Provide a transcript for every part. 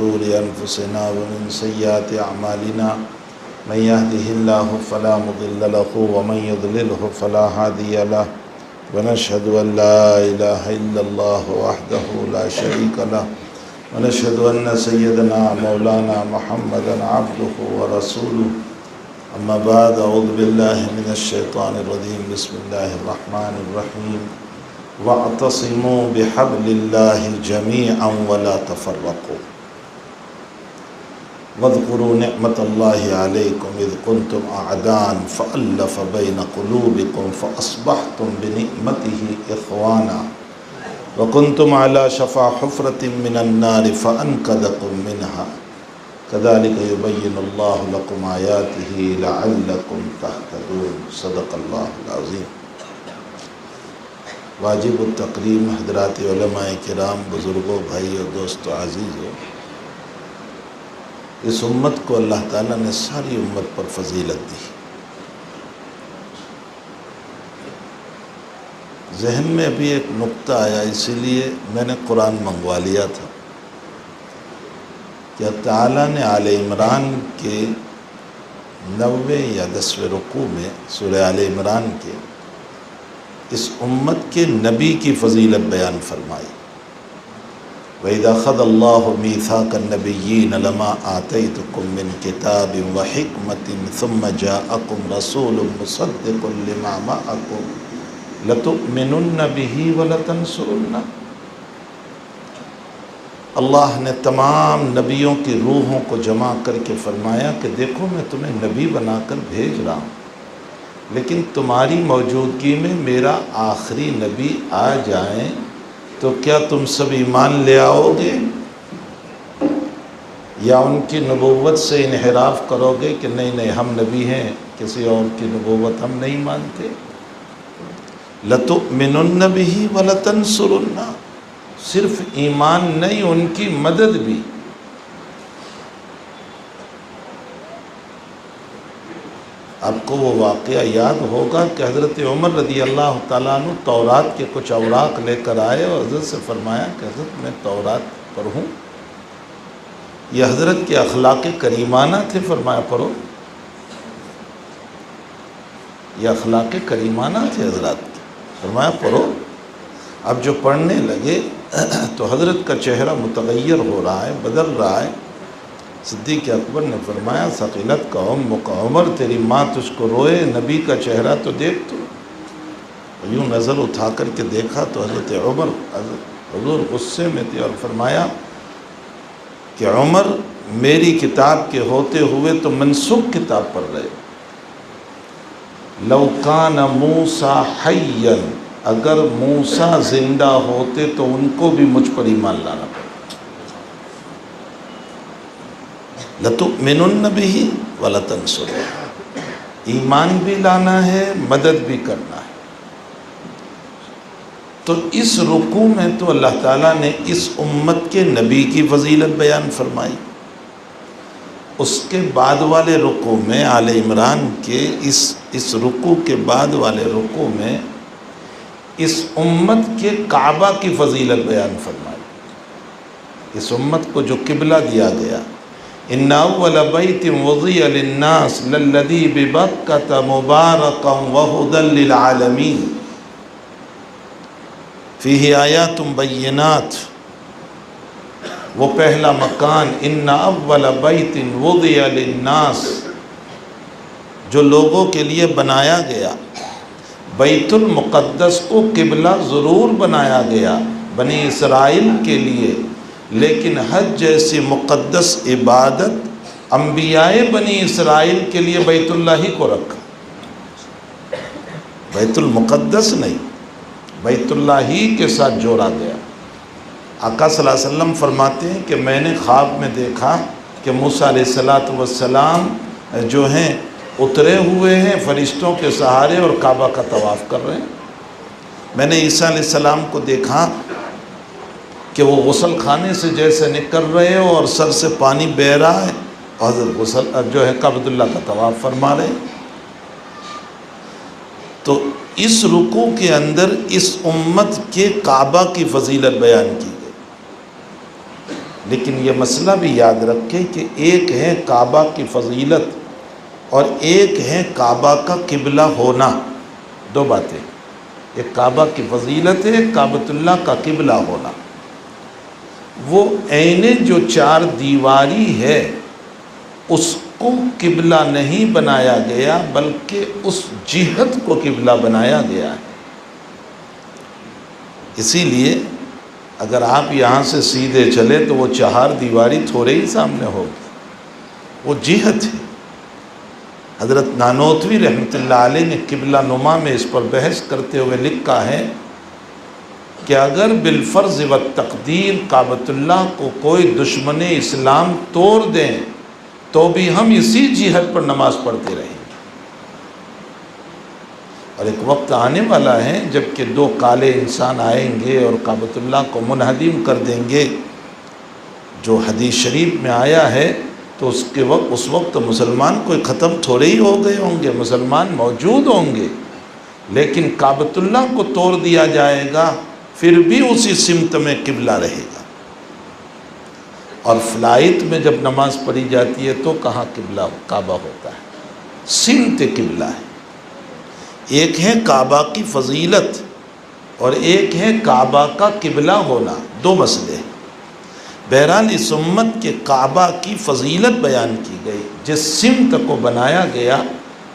شرور أنفسنا ومن سيئات أعمالنا من يهده الله فلا مضل له ومن يضلله فلا هادي له ونشهد أن لا إله إلا الله وحده لا شريك له ونشهد أن سيدنا مولانا محمدا عبده ورسوله أما بعد أعوذ بالله من الشيطان الرجيم بسم الله الرحمن الرحيم واعتصموا بحبل الله جميعا ولا تفرقوا واذكروا نعمة الله عليكم إذ كنتم أعداء فألف بين قلوبكم فأصبحتم بنعمته إخوانا وكنتم على شفا حفرة من النار فأنقذكم منها كذلك يبين الله لكم آياته لعلكم تهتدون صدق الله العظيم۔ واجب التقریم حضرات علماء کرام، بزرگوں، بھائیوں، دوستوں، عزیزوں، اس امت کو اللہ تعالیٰ نے ساری امت پر فضیلت دی۔ ذہن میں ابھی ایک نقطہ آیا، اسی لیے میں نے قرآن منگوا لیا تھا کہ تعالیٰ نے آل عمران کے 90 یا 10ویں رکوع میں سورہ آل عمران کے اس امت کے نبی کی فضیلت بیان فرمائی۔ وَإِذَا أَخَذَ اللَّهُ مِيثَاقَ النَّبِيِّينَ لَمَا آتَيْتُكُم مِّن كِتَابٍ وَحِكْمَةٍ ثُمَّ جَاءَكُمْ رَسُولٌ مُّصَدِّقٌ لِّمَا مَعَكُمْ لَتُؤْمِنُنَّ بِهِ وَلَتَنصُرُنَّهُ۔ اللہ نے تمام نبیوں کی روحوں کو جمع کر کے فرمایا کہ دیکھو میں تمہیں نبی بنا کر بھیج رہا ہوں، لیکن تمہاری موجودگی میں میرا آخری نبی آ جائیں تو کیا تم سب ایمان لے آؤ گے یا ان کی نبوت سے انحراف کرو گے کہ نہیں ہم نبی ہیں، کسی اور کی نبوت ہم نہیں مانتے؟ لَتُؤْمِنُنَّ بِهِ وَلَتَنْصُرُنَّهُ، صرف ایمان نہیں، ان کی مدد بھی۔ آپ کو وہ واقعہ یاد ہوگا کہ حضرت عمر رضی اللہ تعالیٰ عنہ تورات کے کچھ اوراق لے کر آئے اور حضرت سے فرمایا کہ حضرت میں تورات پڑھوں؟ یہ حضرت کے اخلاق کریمانہ تھے، فرمایا پڑھو۔ یہ اخلاق کریمانہ تھے حضرت کے، فرمایا پڑھو۔ اب جو پڑھنے لگے تو حضرت کا چہرہ متغیر ہو رہا ہے، بدل رہا ہے۔ صدیق اکبر نے فرمایا ثقلت کا امک عمر، تیری ماں تجھ کو روئے، نبی کا چہرہ تو دیکھ تو۔ یوں نظر اٹھا کر کے دیکھا تو حضرت عمر حضور غصے میں تھے اور فرمایا کہ عمر میری کتاب کے ہوتے ہوئے تو منسوخ کتاب پڑھ رہے ہو۔ لو کان موسیٰ حیًّا، اگر موسیٰ زندہ ہوتے تو ان کو بھی مجھ پر ایمان لانا پڑتا۔ لَتُؤْمِنُنَّ بِهِ وَلَتَنْصُرُنَّهُ، ایمان بھی لانا ہے، مدد بھی کرنا ہے۔ تو اس رکوع میں تو اللہ تعالیٰ نے اس امت کے نبی کی فضیلت بیان فرمائی۔ اس کے بعد والے رکوع میں آل عمران کے اس رکوع کے بعد والے رکوع میں اس امت کے کعبہ کی فضیلت بیان فرمائی۔ اس امت کو جو قبلہ دیا گیا، ان اول بیت وضع للناس للذی ببکۃ مبارکا وہدی للعالمین فیہ آیات بینات، وہ پہلا مکان ان اول بیت وضع للناس جو لوگوں کے لیے بنایا گیا، بیت المقدس کو قبلہ ضرور بنایا گیا بنی اسرائیل کے لیے، لیکن حج جیسی مقدس عبادت انبیاء بنی اسرائیل کے لیے بیت اللہ ہی کو رکھا، بیت المقدس نہیں، بیت اللہ ہی کے ساتھ جوڑا گیا۔ آقا صلی اللہ علیہ وسلم فرماتے ہیں کہ میں نے خواب میں دیکھا کہ موسیٰ علیہ السلام جو ہیں اترے ہوئے ہیں فرشتوں کے سہارے اور کعبہ کا طواف کر رہے ہیں۔ میں نے عیسیٰ علیہ السلام کو دیکھا کہ وہ غسل خانے سے جیسے نکل رہے ہو اور سر سے پانی بہہ رہا ہے، اور حضرت غسل جو ہے کعبۃ اللہ کا طواف فرما رہے ہیں۔ تو اس رکوع کے اندر اس امت کے کعبہ کی فضیلت بیان کی گئی۔ لیکن یہ مسئلہ بھی یاد رکھیں کہ ایک ہے کعبہ کی فضیلت اور ایک ہے کعبہ کا قبلہ ہونا، دو باتیں۔ ایک کعبہ کی فضیلت ہے، کعبۃ اللہ کا قبلہ ہونا۔ وہ عین جو چار دیواری ہے اس کو قبلہ نہیں بنایا گیا، بلکہ اس جہت کو قبلہ بنایا گیا ہے۔ اسی لیے اگر آپ یہاں سے سیدھے چلے تو وہ چہار دیواری تھوڑے ہی سامنے ہوگی، وہ جہت ہے۔ حضرت نانوتوی رحمۃ اللہ علیہ نے قبلہ نما میں اس پر بحث کرتے ہوئے لکھا ہے کہ اگر بالفرض و تقدیر کعبۃ اللہ کو کوئی دشمن اسلام توڑ دیں تو بھی ہم اسی جہت پر نماز پڑھتے رہیں گے، اور ایک وقت آنے والا ہے جب کہ دو کالے انسان آئیں گے اور کعبۃ اللہ کو منہدم کر دیں گے، جو حدیث شریف میں آیا ہے۔ تو اس وقت مسلمان کوئی ختم تھوڑے ہی ہو گئے ہوں گے، مسلمان موجود ہوں گے، لیکن کعبۃ اللہ کو توڑ دیا جائے گا، پھر بھی اسی سمت میں قبلہ رہے گا۔ اور فلائٹ میں جب نماز پڑھی جاتی ہے تو کہاں قبلہ کعبہ ہوتا ہے؟ سمت قبلہ ہے۔ ایک ہے کعبہ کی فضیلت اور ایک ہے کعبہ کا قبلہ ہونا، دو مسئلے ہیں۔ بہرحال اس امت کے کعبہ کی فضیلت بیان کی گئی، جس سمت کو بنایا گیا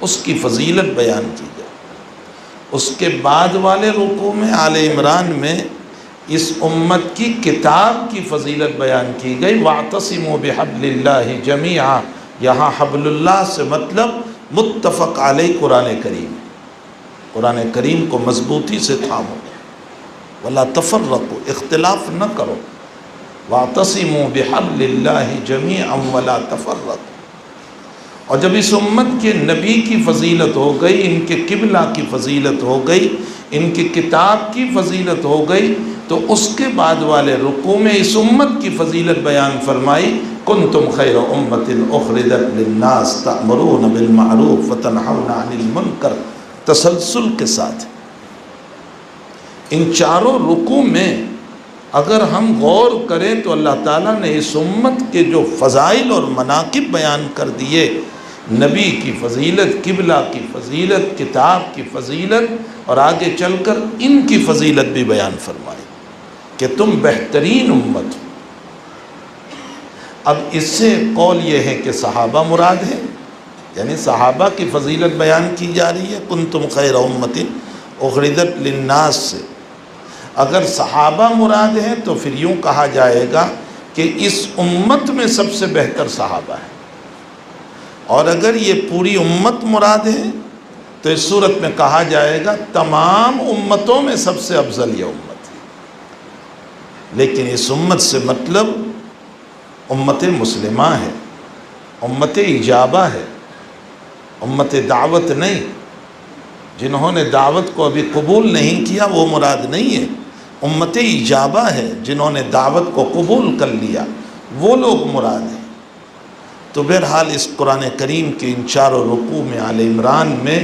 اس کی فضیلت بیان کی گئی۔ اس کے بعد والے رکوع میں آل عمران میں اس امت کی کتاب کی فضیلت بیان کی گئی۔ وَاعْتَصِمُوا بِحَبْلِ اللَّهِ جَمِيعًا، یہاں حبل اللہ سے مطلب متفق علیہ قرآن کریم، قرآن کریم کو مضبوطی سے تھامو، وَلَا تَفَرَّقُوا، اختلاف نہ کرو۔ وَاعْتَصِمُوا بِحَبْلِ اللَّهِ جَمِيعًا وَلَا تَفَرَّقُوا۔ اور جب اس امت کے نبی کی فضیلت ہو گئی، ان کے قبلہ کی فضیلت ہو گئی، ان کی کتاب کی فضیلت ہو گئی، تو اس کے بعد والے رکوع میں اس امت کی فضیلت بیان فرمائی۔ كُنْتُمْ خَيْرَ أُمَّةٍ أُخْرِجَتْ لِلنَّاسِ تَأْمُرُونَ بِالْمَعْرُوفِ وَتَنْهَوْنَ عَنِ الْمُنْكَرِ، تسلسل کے ساتھ۔ ان چاروں رکوع میں اگر ہم غور کریں تو اللہ تعالیٰ نے اس امت کے جو فضائل اور مناقب بیان کر دیے، نبی کی فضیلت، قبلہ کی فضیلت، کتاب کی فضیلت، اور آگے چل کر ان کی فضیلت بھی بیان فرمائی کہ تم بہترین امت ہو۔ اب اس سے قول یہ ہے کہ صحابہ مراد ہے، یعنی صحابہ کی فضیلت بیان کی جا رہی ہے، کنتم خیر امت اخرجت للناس سے۔ اگر صحابہ مراد ہیں تو پھر یوں کہا جائے گا کہ اس امت میں سب سے بہتر صحابہ ہیں، اور اگر یہ پوری امت مراد ہے تو اس صورت میں کہا جائے گا تمام امتوں میں سب سے افضل یہ امت ہے۔ لیکن اس امت سے مطلب امت مسلمہ ہے، امت اجابہ ہے، امت دعوت نہیں۔ جنہوں نے دعوت کو ابھی قبول نہیں کیا وہ مراد نہیں ہے، امت اجابہ ہے، جنہوں نے دعوت کو قبول کر لیا وہ لوگ مراد ہیں۔ تو بہرحال اس قرآن کریم کے ان چاروں رکوع میں آل عمران میں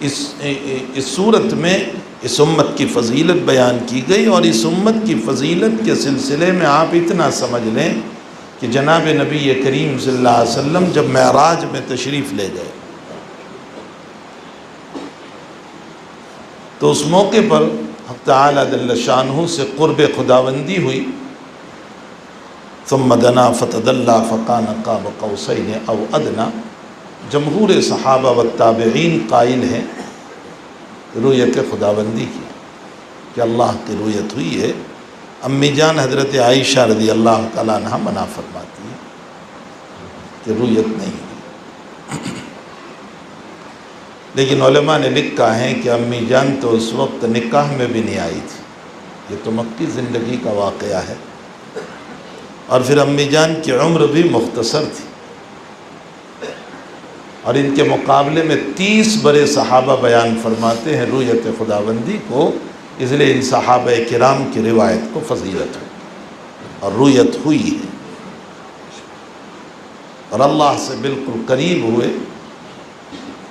اس صورت میں اس امت کی فضیلت بیان کی گئی، اور اس امت کی فضیلت کے سلسلے میں آپ اتنا سمجھ لیں کہ جناب نبی کریم صلی اللہ علیہ وسلم جب معراج میں تشریف لے گئے تو اس موقع پر حق تعالیٰ جل شانہ سے قرب خداوندی ہوئی۔ ثم دنا فتدلی فکان قاب قوسین او ادنی۔ جمہور صحابہ و تابعین قائل ہیں رؤیت خداوندی کی، کہ اللہ کی رؤیت ہوئی ہے۔ امی جان حضرت عائشہ رضی اللہ تعالیٰ عنہ منع فرماتی ہے کہ رؤیت نہیں ہوئی، لیکن علماء نے لکھا ہے کہ امی جان تو اس وقت نکاح میں بھی نہیں آئی تھی، یہ تو مکی زندگی کا واقعہ ہے، اور پھر امی جان کی عمر بھی مختصر تھی، اور ان کے مقابلے میں 30 بڑے صحابہ بیان فرماتے ہیں رؤیت خداوندی کو، اس لیے ان صحابہ کرام کی روایت کو فضیلت ہوئی اور رؤیت ہوئی ہے، اور اللہ سے بالکل قریب ہوئے۔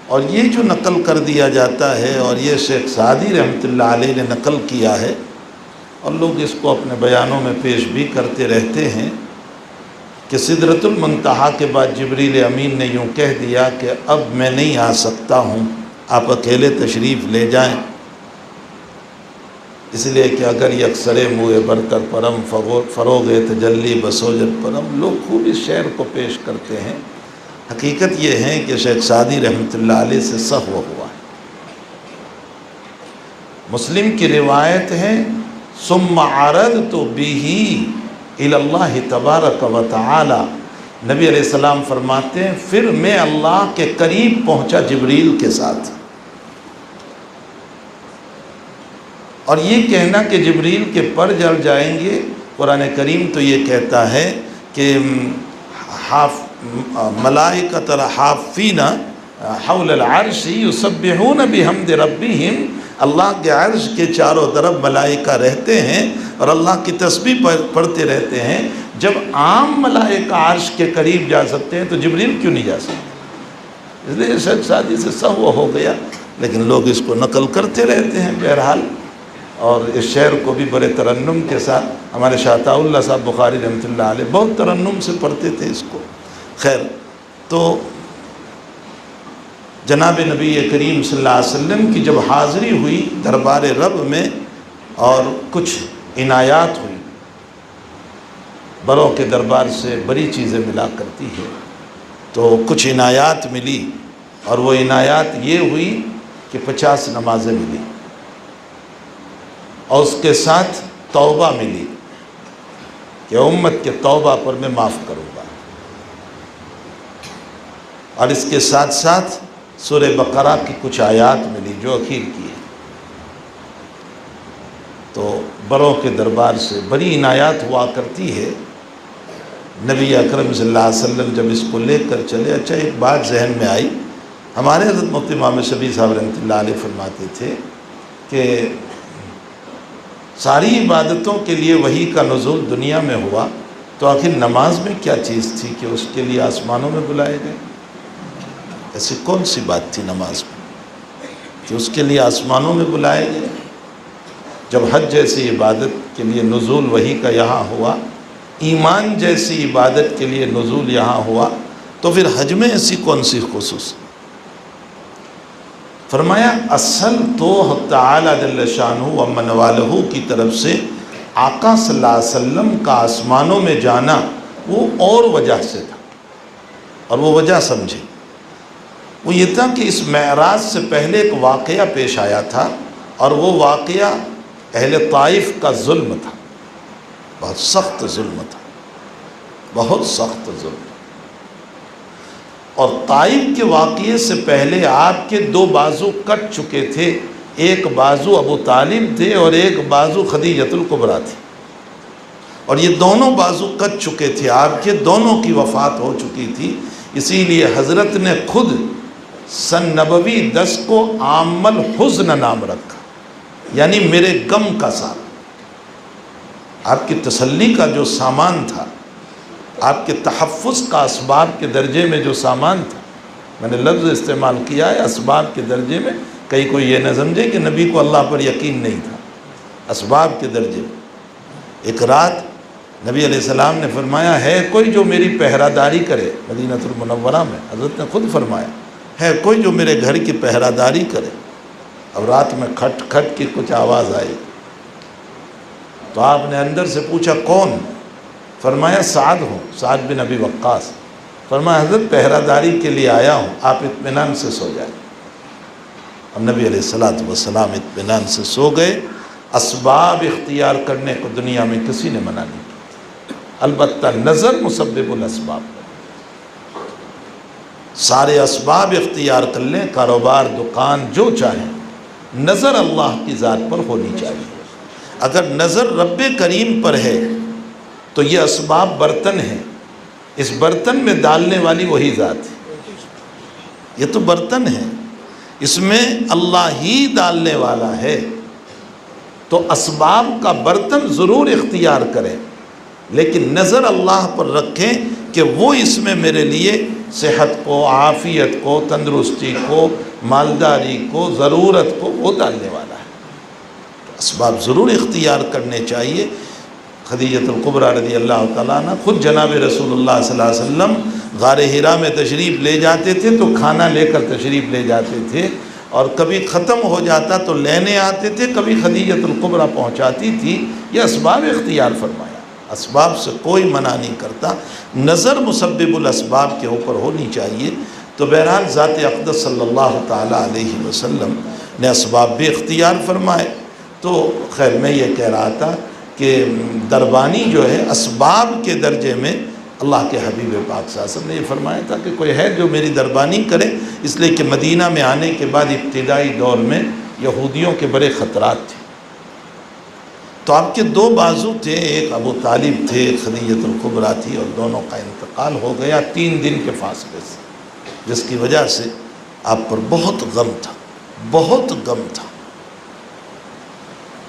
اور یہ جو نقل کر دیا جاتا ہے، اور یہ شیخ سعدی رحمۃ اللہ علیہ نے نقل کیا ہے، اور لوگ اس کو اپنے بیانوں میں پیش بھی کرتے رہتے ہیں، کہ سدرۃ المنتہا کے بعد جبریل امین نے یوں کہہ دیا کہ اب میں نہیں آ سکتا ہوں، آپ اکیلے تشریف لے جائیں، اس لیے کہ اگر یکسر موئے برتر پرم فروغ تجلی بسوجت پرم، لوگ خوب اس شعر کو پیش کرتے ہیں، حقیقت یہ ہے کہ شیخ سعدی رحمۃ اللہ علیہ سے سہو ہوا ہے۔ مسلم کی روایت ہے ثم عرضت به الی اللہ تبارک و تعالی، نبی علیہ السلام فرماتے ہیں پھر میں اللہ کے قریب پہنچا جبریل کے ساتھ، اور یہ کہنا کہ جبریل کے پر جل جائیں گے، قرآن کریم تو یہ کہتا ہے کہ ملائکۃ الحافین حول العرش یسبحون بحمد ربہم، اللہ کے عرش کے چاروں طرف ملائکہ رہتے ہیں اور اللہ کی تسبیح پڑھتے رہتے ہیں۔ جب عام ملائکہ عرش کے قریب جا سکتے ہیں تو جبریل کیوں نہیں جا سکتے؟ اس لیے شیخ سعدی سے سہو ہو گیا، لیکن لوگ اس کو نقل کرتے رہتے ہیں بہرحال، اور اس شعر کو بھی بڑے ترنم کے ساتھ ہمارے شاہ عطاء اللہ صاحب بخاری رحمۃ اللہ علیہ بہت ترنم سے پڑھتے تھے اس کو۔ خیر، تو جناب نبی کریم صلی اللہ علیہ وسلم کی جب حاضری ہوئی دربار رب میں اور کچھ عنایات ہوئی، بڑوں کے دربار سے بڑی چیزیں ملا کرتی ہے، تو کچھ عنایات ملی، اور وہ عنایات یہ ہوئی کہ 50 نمازیں ملی، اور اس کے ساتھ توبہ ملی کہ امت کے توبہ پر میں معاف کروں گا، اور اس کے ساتھ ساتھ سورہ بقرہ کی کچھ آیات ملی جو اخیر کی ہے۔ تو بڑوں کے دربار سے بڑی عنایات ہوا کرتی ہے۔ نبی اکرم صلی اللہ علیہ وسلم جب اس کو لے کر چلے، اچھا ایک بات ذہن میں آئی، ہمارے حضرت مفتی امام شبیر صاحب رحمۃ اللہ علیہ فرماتے تھے کہ ساری عبادتوں کے لیے وحی کا نزول دنیا میں ہوا، تو آخر نماز میں کیا چیز تھی کہ اس کے لیے آسمانوں میں بلائے گئے؟ ایسی کون سی بات تھی نماز میں کہ اس کے لیے آسمانوں میں بلائے گئے؟ جب حج جیسی عبادت کے لیے نزول وحی کا یہاں ہوا، ایمان جیسی عبادت کے لیے نزول یہاں ہوا، تو پھر حج میں ایسی کون سی خصوص؟ فرمایا اصل تو حق تعالی جل شانہ و من والہ کی طرف سے آقا صلی اللہ علیہ وسلم کا آسمانوں میں جانا وہ اور وجہ سے تھا، اور وہ وجہ سمجھے، وہ یہ تھا کہ اس معراج سے پہلے ایک واقعہ پیش آیا تھا، اور وہ واقعہ اہل طائف کا ظلم تھا، بہت سخت ظلم تھا، بہت سخت ظلم۔ اور طائف کے واقعے سے پہلے آپ کے 2 بازو کٹ چکے تھے، ایک بازو ابو طالب تھے اور ایک بازو خدیجۃ الکبریٰ تھی، اور یہ دونوں بازو کٹ چکے تھے، آپ کے دونوں کی وفات ہو چکی تھی، اسی لیے حضرت نے خود سن نبوی 10 کو عام الحزن نام رکھا، یعنی میرے غم کا سال۔ آپ کی تسلی کا جو سامان تھا، آپ کے تحفظ کا اسباب کے درجے میں جو سامان تھا، میں نے لفظ استعمال کیا ہے اسباب کے درجے میں، کہیں کوئی یہ نہ سمجھے کہ نبی کو اللہ پر یقین نہیں تھا، اسباب کے درجے میں۔ ایک رات نبی علیہ السلام نے فرمایا ہے کوئی جو میری پہرہ داری کرے، مدینہ المنورہ میں حضرت نے خود فرمایا ہے کوئی جو میرے گھر کی پہرہ داری کرے۔ اب رات میں کھٹ کھٹ کی کچھ آواز آئی، تو آپ نے اندر سے پوچھا کون؟ فرمایا سعد ہوں، سعد بن ابی وقاص۔ فرمایا حضرت پہرہ داری کے لیے آیا ہوں، آپ اطمینان سے سو جائیں۔ اور نبی علیہ السلام اطمینان سے سو گئے۔ اسباب اختیار کرنے کو دنیا میں کسی نے منع نہیں کیا، البتہ نظر مسبب الاسباب، سارے اسباب اختیار کر لیں، کاروبار دکان جو چاہیں، نظر اللہ کی ذات پر ہونی چاہیے۔ اگر نظر رب کریم پر ہے تو یہ اسباب برتن ہیں، اس برتن میں ڈالنے والی وہی ذات ہے، یہ تو برتن ہے، اس میں اللہ ہی ڈالنے والا ہے، تو اسباب کا برتن ضرور اختیار کریں، لیکن نظر اللہ پر رکھیں کہ وہ اس میں میرے لیے صحت کو، عافیت کو، تندرستی کو، مالداری کو، ضرورت کو وہ ڈالنے والا ہے۔ اسباب ضرور اختیار کرنے چاہیے۔ خدیجۃ الکبریٰ رضی اللہ تعالیٰ عنہ خود جناب رسول اللہ صلی اللہ علیہ وسلم غار حرا میں تشریف لے جاتے تھے تو کھانا لے کر تشریف لے جاتے تھے، اور کبھی ختم ہو جاتا تو لینے آتے تھے، کبھی خدیجۃ الکبریٰ پہنچاتی تھی۔ یہ اسباب اختیار فرمایا، اسباب سے کوئی منع نہیں کرتا، نظر مسبب الاسباب کے اوپر ہونی چاہیے۔ تو بہرحال ذات اقدس صلی اللہ تعالیٰ علیہ وسلم نے اسباب بھی اختیار فرمائے۔ تو خیر میں یہ کہہ رہا تھا کہ دربانی جو ہے اسباب کے درجے میں اللہ کے حبیب پاک صلی اللہ علیہ وسلم نے یہ فرمایا تھا کہ کوئی ہے جو میری دربانی کرے، اس لیے کہ مدینہ میں آنے کے بعد ابتدائی دور میں یہودیوں کے بڑے خطرات تھے۔ تو آپ کے دو بازو تھے، ایک ابو طالب تھے، خدیجۃ الکبریٰ تھی، اور دونوں کا انتقال ہو گیا 3 دن کے فاصلے سے، جس کی وجہ سے آپ پر بہت غم تھا، بہت غم تھا۔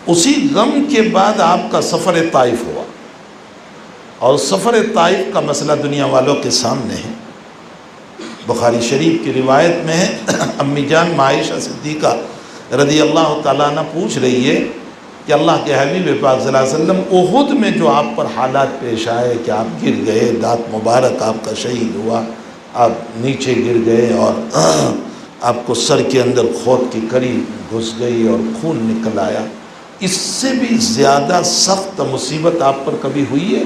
اسی غم کے بعد آپ کا سفر طائف ہوا، اور سفر طائف کا مسئلہ دنیا والوں کے سامنے ہے۔ بخاری شریف کی روایت میں ہے، امی جان عائشہ صدیقہ رضی اللہ تعالیٰ عنہ پوچھ رہی ہے کہ اللہ کے حبیب پاک صلی اللہ علیہ وسلم احد میں جو آپ پر حالات پیش آئے کہ آپ گر گئے، دانت مبارک آپ کا شہید ہوا، آپ نیچے گر گئے اور آپ کو سر کے اندر کھود کی کڑی گھس گئی اور خون نکل آیا، اس سے بھی زیادہ سخت مصیبت آپ پر کبھی ہوئی ہے؟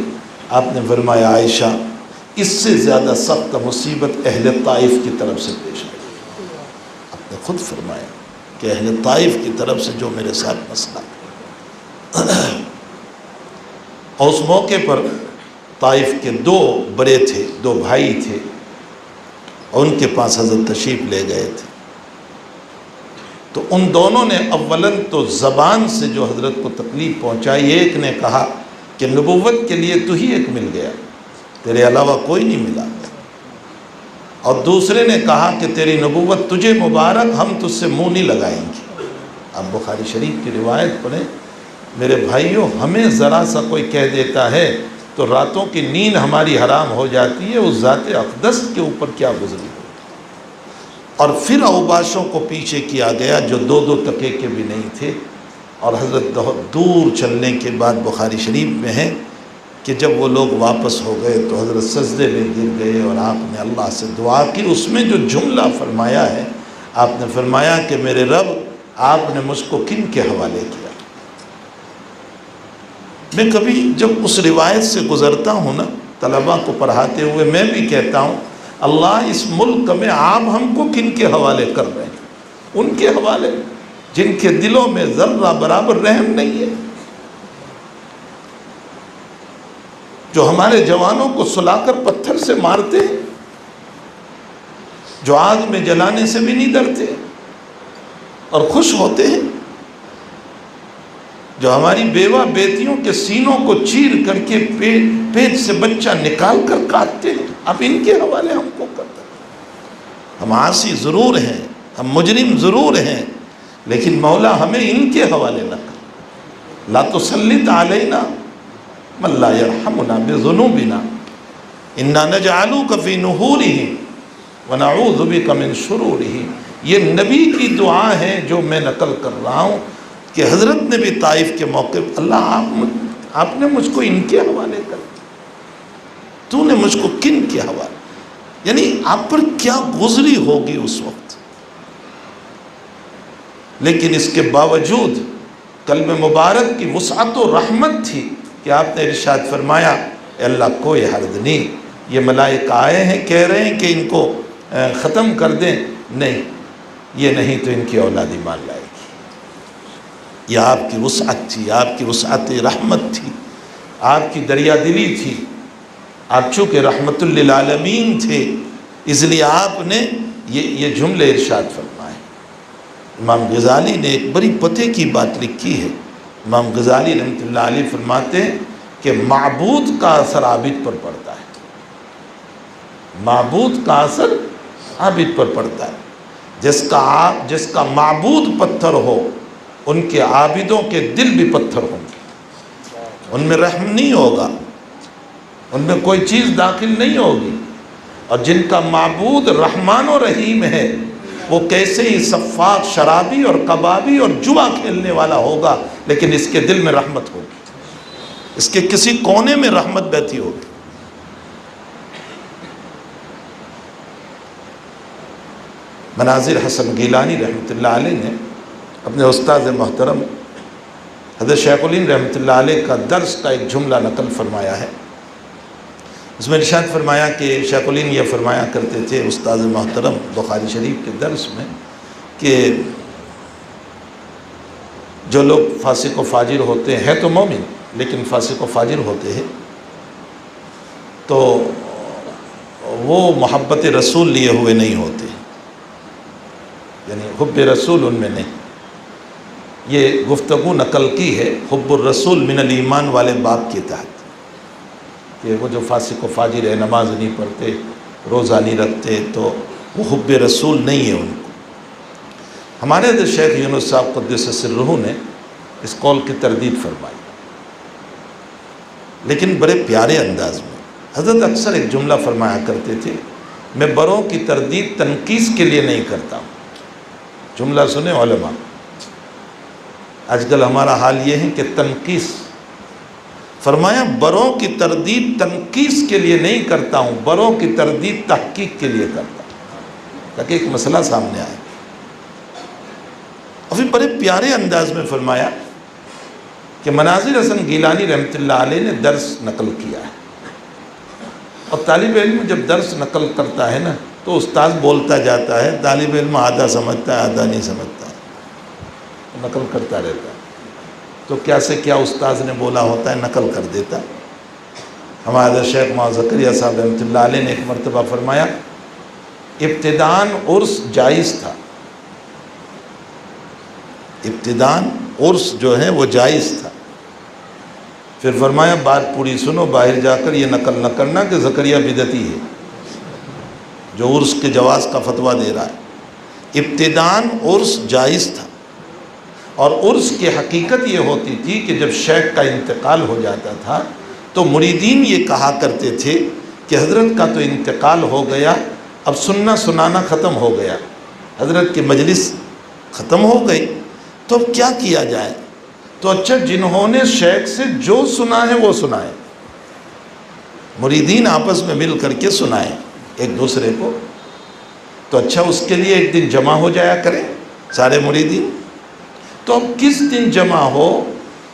آپ نے فرمایا عائشہ اس سے زیادہ سخت مصیبت اہل طائف کی طرف سے پیش آئی۔ آپ نے خود فرمایا کہ اہل طائف کی طرف سے جو میرے ساتھ مسئلہ، اور اس موقع پر طائف کے 2 بڑے تھے، 2 بھائی تھے، اور ان کے پاس حضرت تشریف لے گئے تھے۔ تو ان دونوں نے اولاً تو زبان سے جو حضرت کو تکلیف پہنچائی، ایک نے کہا کہ نبوت کے لیے تو ہی ایک مل گیا، تیرے علاوہ کوئی نہیں ملا، اور دوسرے نے کہا کہ تیری نبوت تجھے مبارک، ہم تجھ سے منہ نہیں لگائیں گے۔ اب بخاری شریف کی روایت پڑھیں، میرے بھائیوں ہمیں ذرا سا کوئی کہہ دیتا ہے تو راتوں کی نیند ہماری حرام ہو جاتی ہے، اس ذات اقدس کے اوپر کیا گزری ہو۔ اور پھر اوباشوں کو پیچھے کیا گیا جو 2 تکے کے بھی نہیں تھے، اور حضرت دور چلنے کے بعد بخاری شریف میں ہے کہ جب وہ لوگ واپس ہو گئے تو حضرت سجدے میں گر گئے اور آپ نے اللہ سے دعا کی۔ اس میں جو جملہ فرمایا ہے، آپ نے فرمایا کہ میرے رب آپ نے مجھ کو کن کے حوالے کیا۔ میں کبھی جب اس روایت سے گزرتا ہوں نا طلباء کو پڑھاتے ہوئے، میں بھی کہتا ہوں اللہ اس ملک میں آپ ہم کو کن کے حوالے کر رہے ہیں؟ ان کے حوالے جن کے دلوں میں ذرہ برابر رحم نہیں ہے، جو ہمارے جوانوں کو سلا کر پتھر سے مارتے ہیں، جو آگ میں جلانے سے بھی نہیں ڈرتے اور خوش ہوتے ہیں، جو ہماری بیوہ بیٹیوں کے سینوں کو چیر کر کے پیٹ سے بچہ نکال کر کاٹتے ہیں، اب ان کے حوالے ہم کو کرتے ہیں۔ ہم عاصی ضرور ہیں، ہم مجرم ضرور ہیں، لیکن مولا ہمیں ان کے حوالے نہ کر۔ لا تسلط علینا من لا یرحمنا بذنوبنا انا نجعلک فی نحورہم ونعوذ بک من شرورہم۔ یہ نبی کی دعا ہے جو میں نقل کر رہا ہوں کہ حضرت نے بھی طائف کے موقع پر اللہ آپ نے مجھ کو ان کے حوالے کر، تو نے مجھ کو کن کے حوالے، یعنی آپ پر کیا گزری ہوگی اس وقت۔ لیکن اس کے باوجود قلب مبارک کی وسعت و رحمت تھی کہ آپ نے ارشاد فرمایا اے اللہ کوئی حرج نہیں، یہ ملائکہ آئے ہیں کہہ رہے ہیں کہ ان کو ختم کر دیں، نہیں یہ نہیں تو ان کی اولاد ایمان لائے گی۔ یہ آپ کی وسعت تھی، آپ کی وسعت رحمت تھی، آپ کی دریا دلی تھی۔ آپ چونکہ رحمت للعالمین تھے، اس لیے آپ نے یہ جملے ارشاد فرمائے۔ امام غزالی نے ایک بڑی پتے کی بات لکھی ہے۔ امام غزالی رحمۃ اللہ علیہ فرماتے ہیں کہ معبود کا اثر عابد پر پڑتا ہے، معبود کا اثر عابد پر پڑتا ہے۔ جس کا معبود پتھر ہو ان کے عابدوں کے دل بھی پتھر ہوں گے، ان میں رحم نہیں ہوگا، ان میں کوئی چیز داخل نہیں ہوگی۔ اور جن کا معبود رحمان و رحیم ہے وہ کیسے ہی سفاک شرابی اور کبابی اور جوا کھیلنے والا ہوگا، لیکن اس کے دل میں رحمت ہوگی۔ اس کے کسی کونے میں رحمت بہتی ہوگی۔ مناظر حسن گیلانی رحمۃ اللہ علیہ نے اپنے استاد محترم حضرت شیخ الہند رحمۃ اللہ علیہ کا درس کا ایک جملہ نقل فرمایا ہے۔ اس میں ارشاد فرمایا کہ شیخ الہند یہ فرمایا کرتے تھے استاد محترم بخاری شریف کے درس میں کہ جو لوگ فاسق و فاجر ہوتے ہیں تو مومن لیکن فاسق و فاجر ہوتے ہیں تو وہ محبت رسول لیے ہوئے نہیں ہوتے، یعنی حب رسول ان میں نہیں۔ یہ گفتگو نقل کی ہے حب الرسول من الایمان والے باب کے تحت کہ وہ جو فاسق و فاجر ہے، نماز نہیں پڑھتے، روزہ نہیں رکھتے، تو وہ حب رسول نہیں ہے ان کو۔ ہمارے حضرت شیخ یونس صاحب قدس سرہ نے اس قول کی تردید فرمائی، لیکن بڑے پیارے انداز میں۔ حضرت اکثر ایک جملہ فرمایا کرتے تھے، میں بروں کی تردید تنقیص کے لیے نہیں کرتا ہوں۔ جملہ سنیں علماء، آج کل ہمارا حال یہ ہے کہ تنقیص، فرمایا بروں کی تردید تنقیص کے لیے نہیں کرتا ہوں، بروں کی تردید تحقیق کے لیے کرتا ہوں تاکہ ایک مسئلہ سامنے آئے۔ اور پھر بڑے پیارے انداز میں فرمایا کہ مناظر حسن گیلانی رحمۃ اللہ علیہ نے درس نقل کیا ہے، اور طالب علم جب درس نقل کرتا ہے نا تو استاد بولتا جاتا ہے، طالب علم آدھا سمجھتا ہے آدھا نہیں سمجھتا ہے، نقل کرتا رہتا ہے، تو کیا سے کیا استاد نے بولا ہوتا ہے نقل کر دیتا۔ ہمارے شیخ مولانا زکریا صاحب رحمۃ اللہ علیہ نے ایک مرتبہ فرمایا ابتداً عرس جائز تھا، ابتداً عرس جو ہے وہ جائز تھا، پھر فرمایا بات پوری سنو، باہر جا کر یہ نقل نہ کرنا کہ زکریا بدعتی ہے جو عرس کے جواز کا فتویٰ دے رہا ہے۔ ابتداً عرس جائز تھا، اور عرس کی حقیقت یہ ہوتی تھی کہ جب شیخ کا انتقال ہو جاتا تھا تو مریدین یہ کہا کرتے تھے کہ حضرت کا تو انتقال ہو گیا، اب سننا سنانا ختم ہو گیا، حضرت کی مجلس ختم ہو گئی، تو اب کیا کیا جائے؟ تو اچھا جنہوں نے شیخ سے جو سنا ہے وہ سنائیں، مریدین آپس میں مل کر کے سنائیں ایک دوسرے کو، تو اچھا اس کے لیے ایک دن جمع ہو جایا کریں سارے مریدین۔ تو اب کس دن جمع ہو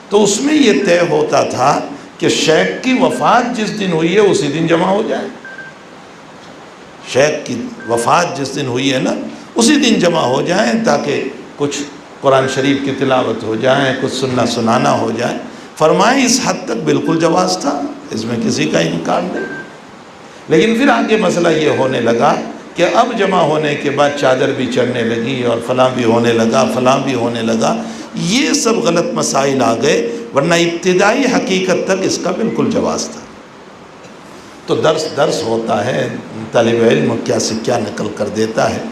تو اس میں یہ طے ہوتا تھا کہ شیخ کی وفات جس دن ہوئی ہے اسی دن جمع ہو جائے، شیخ کی وفات جس دن ہوئی ہے نا اسی دن جمع ہو جائیں تاکہ کچھ قرآن شریف کی تلاوت ہو جائیں، کچھ سننا سنانا ہو جائے۔ فرمائیں اس حد تک بالکل جواز تھا، اس میں کسی کا انکار نہیں، لیکن پھر آگے مسئلہ یہ ہونے لگا کہ اب جمع ہونے کے بعد چادر بھی چڑھنے لگی اور فلاں بھی ہونے لگا، فلاں بھی ہونے لگا، یہ سب غلط مسائل آ گئے، ورنہ ابتدائی حقیقت تک اس کا بالکل جواز تھا۔ تو درس ہوتا ہے، طالب علم کیا سے کیا نقل کر دیتا ہے۔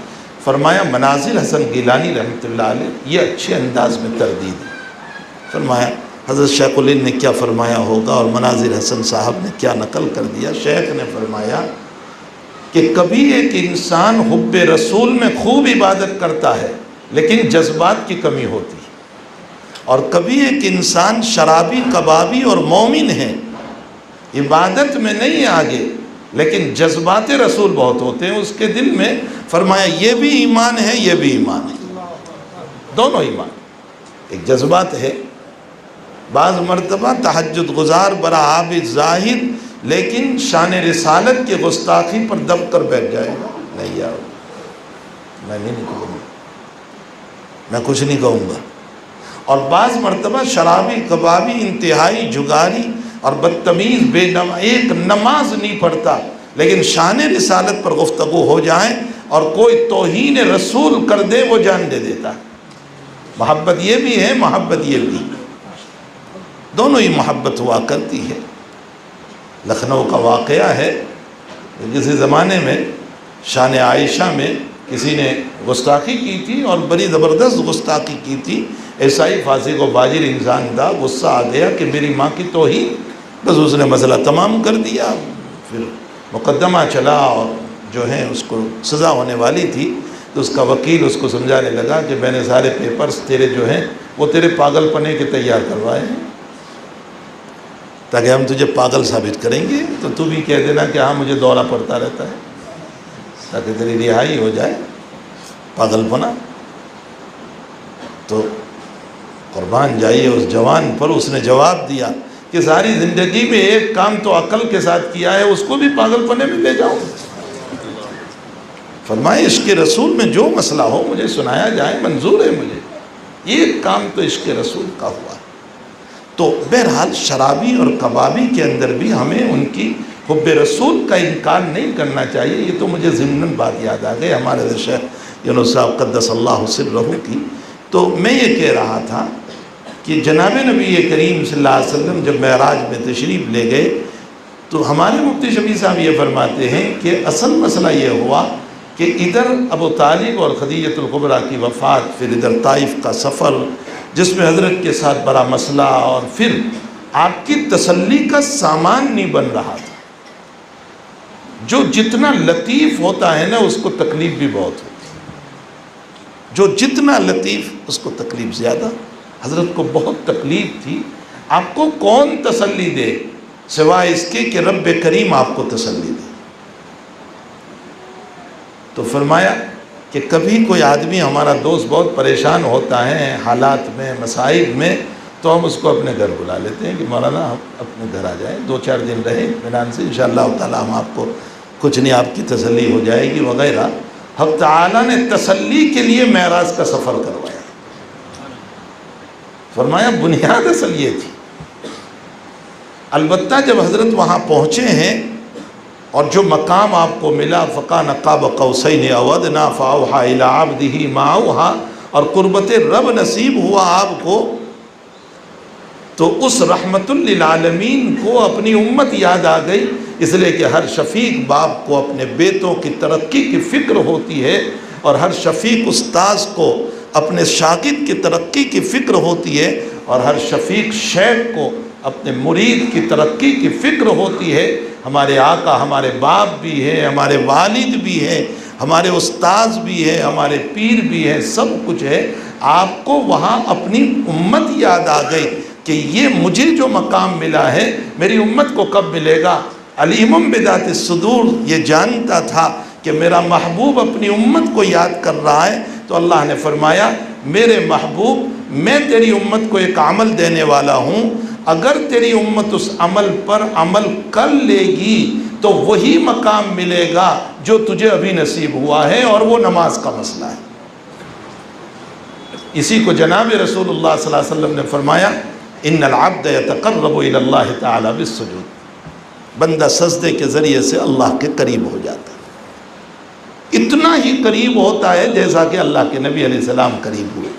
فرمایا مناظر حسن گیلانی رحمۃ اللہ علیہ یہ اچھے انداز میں تردید ہے۔ فرمایا حضرت شیخ الہند نے کیا فرمایا ہوگا اور مناظر حسن صاحب نے کیا نقل کر دیا۔ شیخ نے فرمایا کہ کبھی ایک انسان حب رسول میں خوب عبادت کرتا ہے لیکن جذبات کی کمی ہوتی ہے، اور کبھی ایک انسان شرابی کبابی اور مومن ہے، عبادت میں نہیں آگے لیکن جذبات رسول بہت ہوتے ہیں اس کے دل میں۔ فرمایا یہ بھی ایمان ہے یہ بھی ایمان ہے، دونوں ایمان، ایک جذبات ہے، بعض مرتبہ تہجد گزار بڑا عابد زاہد لیکن شان رسالت کی گستاخی پر دب کر بیٹھ جائے گا، نہیں یار میں نہیں نکلوں گا، میں کچھ نہیں کہوں گا۔ اور بعض مرتبہ شرابی کبابی انتہائی جگاری اور بدتمیز بے نماز، ایک نماز نہیں پڑھتا لیکن شان رسالت پر گفتگو ہو جائیں اور کوئی توہین رسول کر دے وہ جان دے دیتا ہے۔ محبت یہ بھی ہے، محبت یہ بھی، دونوں ہی محبت ہوا کرتی ہے۔ لکھنؤ کا واقعہ ہے، کسی زمانے میں شان عائشہ میں کسی نے گستاخی کی تھی اور بڑی زبردست گستاخی کی تھی، ایسا ہی فاسق و فاجر انسان تھا، غصہ آ گیا کہ میری ماں کی توہین، بس اس نے مسئلہ تمام کر دیا۔ پھر مقدمہ چلا اور جو ہے اس کو سزا ہونے والی تھی، تو اس کا وکیل اس کو سمجھانے لگا کہ میں نے سارے پیپرز تیرے جو ہیں وہ تیرے پاگل پنے کے تیار کروائے ہیں، تاکہ ہم تجھے پاگل ثابت کریں گے تو تو بھی کہہ دینا کہ ہاں مجھے دورہ پڑتا رہتا ہے، تاکہ تیری رہائی ہو جائے پاگل پنا۔ تو قربان جائیے اس جوان پر، اس نے جواب دیا کہ ساری زندگی میں ایک کام تو عقل کے ساتھ کیا ہے، اس کو بھی پاگل پنے میں لے جاؤ۔ فرمائے عشق رسول میں جو مسئلہ ہو مجھے سنایا جائے، منظور ہے مجھے، ایک کام تو عشق رسول کا ہوا۔ تو بہرحال شرابی اور کبابی کے اندر بھی ہمیں ان کی حب رسول کا انکار نہیں کرنا چاہیے۔ یہ تو مجھے ضمناً بات یاد آ گئی ہمارے شیخ یونس صاحب قدس اللہ سرہ کی۔ تو میں یہ کہہ رہا تھا کہ جناب نبی کریم صلی اللہ علیہ وسلم جب معراج میں تشریف لے گئے تو ہمارے مفتی شفیع صاحب یہ فرماتے ہیں کہ اصل مسئلہ یہ ہوا کہ ادھر ابو طالب اور خدیجۃ الکبریٰ کی وفات، پھر ادھر طائف کا سفر جس میں حضرت کے ساتھ بڑا مسئلہ، اور پھر آپ کی تسلی کا سامان نہیں بن رہا تھا۔ جو جتنا لطیف ہوتا ہے نا اس کو تکلیف بھی بہت ہوتی ہے، جو جتنا لطیف اس کو تکلیف زیادہ۔ حضرت کو بہت تکلیف تھی، آپ کو کون تسلی دے سوائے اس کے کہ رب کریم آپ کو تسلی دے۔ تو فرمایا کہ کبھی کوئی آدمی ہمارا دوست بہت پریشان ہوتا ہے حالات میں، مصائب میں، تو ہم اس کو اپنے گھر بلا لیتے ہیں کہ مولانا ہم اپنے گھر آ جائیں، 2-4 دن رہیں اطمینان سے، انشاءاللہ تعالی ہم آپ کو کچھ نہیں، آپ کی تسلی ہو جائے گی وغیرہ۔ حق تعالیٰ نے تسلی کے لیے معراج کا سفر کروایا۔ فرمایا بنیاد اصل یہ تھی۔ البتہ جب حضرت وہاں پہنچے ہیں اور جو مقام آپ کو ملا، فَقَانَ قَابَ قَوْسَيْنِ أَوْ أَدْنَىٰ فَأَوْحَىٰ إِلَىٰ عَبْدِهِ مَا أَوْحَىٰ، اور قربت رب نصیب ہوا آپ کو، تو اس رحمت للعالمین کو اپنی امت یاد آ گئی، اس لیے کہ ہر شفیق باپ کو اپنے بیٹوں کی ترقی کی فکر ہوتی ہے، اور ہر شفیق استاذ کو اپنے شاگرد کی ترقی کی فکر ہوتی ہے، اور ہر شفیق شیخ کو اپنے مرید کی ترقی کی فکر ہوتی ہے۔ ہمارے آقا ہمارے باپ بھی ہیں، ہمارے والد بھی ہیں، ہمارے استاذ بھی ہیں، ہمارے پیر بھی ہیں، سب کچھ ہے۔ آپ کو وہاں اپنی امت یاد آ گئی کہ یہ مجھے جو مقام ملا ہے میری امت کو کب ملے گا۔ علیم بذات الصدور یہ جانتا تھا کہ میرا محبوب اپنی امت کو یاد کر رہا ہے، تو اللہ نے فرمایا میرے محبوب میں تیری امت کو ایک عمل دینے والا ہوں، اگر تیری امت اس عمل پر عمل کر لے گی تو وہی مقام ملے گا جو تجھے ابھی نصیب ہوا ہے، اور وہ نماز کا مسئلہ ہے۔ اسی کو جناب رسول اللہ صلی اللہ علیہ وسلم نے فرمایا ان العبد یتقرب الی اللہ تعالی بالسجود، بندہ سجدے کے ذریعے سے اللہ کے قریب ہو جاتا ہے، اتنا ہی قریب ہوتا ہے جیسا کہ اللہ کے نبی علیہ السلام قریب ہوئے۔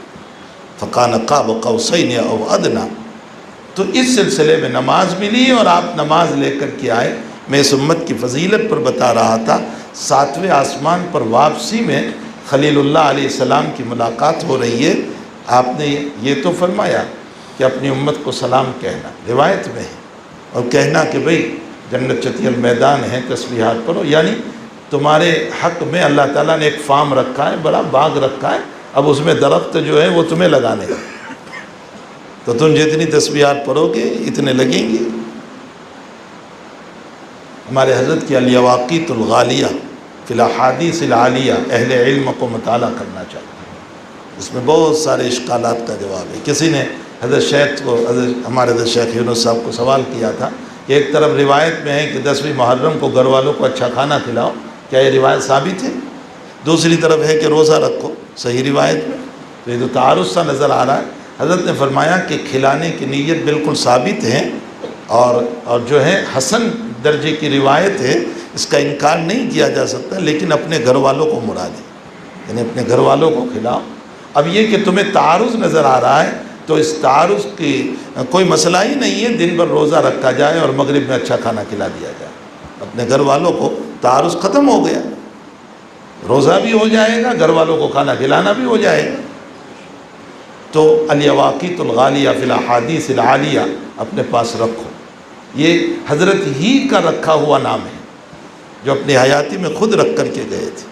فَقَانَ قَابَ قَوْسَيْنِ أَوْ أَدْنَىٰ، تو اس سلسلے میں نماز ملی اور آپ نماز لے کر کے آئے۔ میں اس امت کی فضیلت پر بتا رہا تھا، 7ویں آسمان پر واپسی میں خلیل اللہ علیہ السلام کی ملاقات ہو رہی ہے، آپ نے یہ تو فرمایا کہ اپنی امت کو سلام کہنا، روایت میں ہے، اور کہنا کہ بھئی جنت چتی المیدان ہے، تسبیحات پڑھو، یعنی تمہارے حق میں اللہ تعالیٰ نے ایک فارم رکھا ہے، بڑا باغ رکھا ہے، اب اس میں درخت جو ہے وہ تمہیں لگانے ہیں، تو تم جتنی تسبیحات پڑھو گے اتنے لگیں گے۔ ہمارے حضرت کی الیواقیت الغالیہ فی الاحادیث العالیہ اہل علم کو مطالعہ کرنا چاہیے، اس میں بہت سارے اشکالات کا جواب ہے۔ کسی نے حضرت شیخ کو، ہمارے حضرت شیخ یونس صاحب کو سوال کیا تھا کہ ایک طرف روایت میں ہے کہ 10ویں محرم کو گھر والوں کو اچھا کھانا کھلاؤ، کیا یہ روایت ثابت ہے؟ دوسری طرف ہے کہ روزہ رکھو، صحیح روایت میں، تو یہ تو تعارض سا نظر آ رہا ہے۔ حضرت نے فرمایا کہ کھلانے کی نیت بالکل ثابت ہے، اور جو ہے حسن درجے کی روایت ہے، اس کا انکار نہیں کیا جا سکتا، لیکن اپنے گھر والوں کو مراد ہے، یعنی اپنے گھر والوں کو کھلاؤ۔ اب یہ کہ تمہیں تعارض نظر آ رہا ہے تو اس تعارض کی کوئی مسئلہ ہی نہیں ہے، دن بھر روزہ رکھا جائے اور مغرب میں اچھا کھانا کھلا دیا جائے، اپنے گھر والوں کو، تعارض ختم ہو گیا، روزہ بھی ہو جائے گا، گھر والوں کو کھانا کھلانا بھی ہو جائے گا۔ تو الیواقیت الغالیہ فی الاحادیث العالیہ اپنے پاس رکھو، یہ حضرت ہی کا رکھا ہوا نام ہے جو اپنی حیاتی میں خود رکھ کر کے گئے تھے۔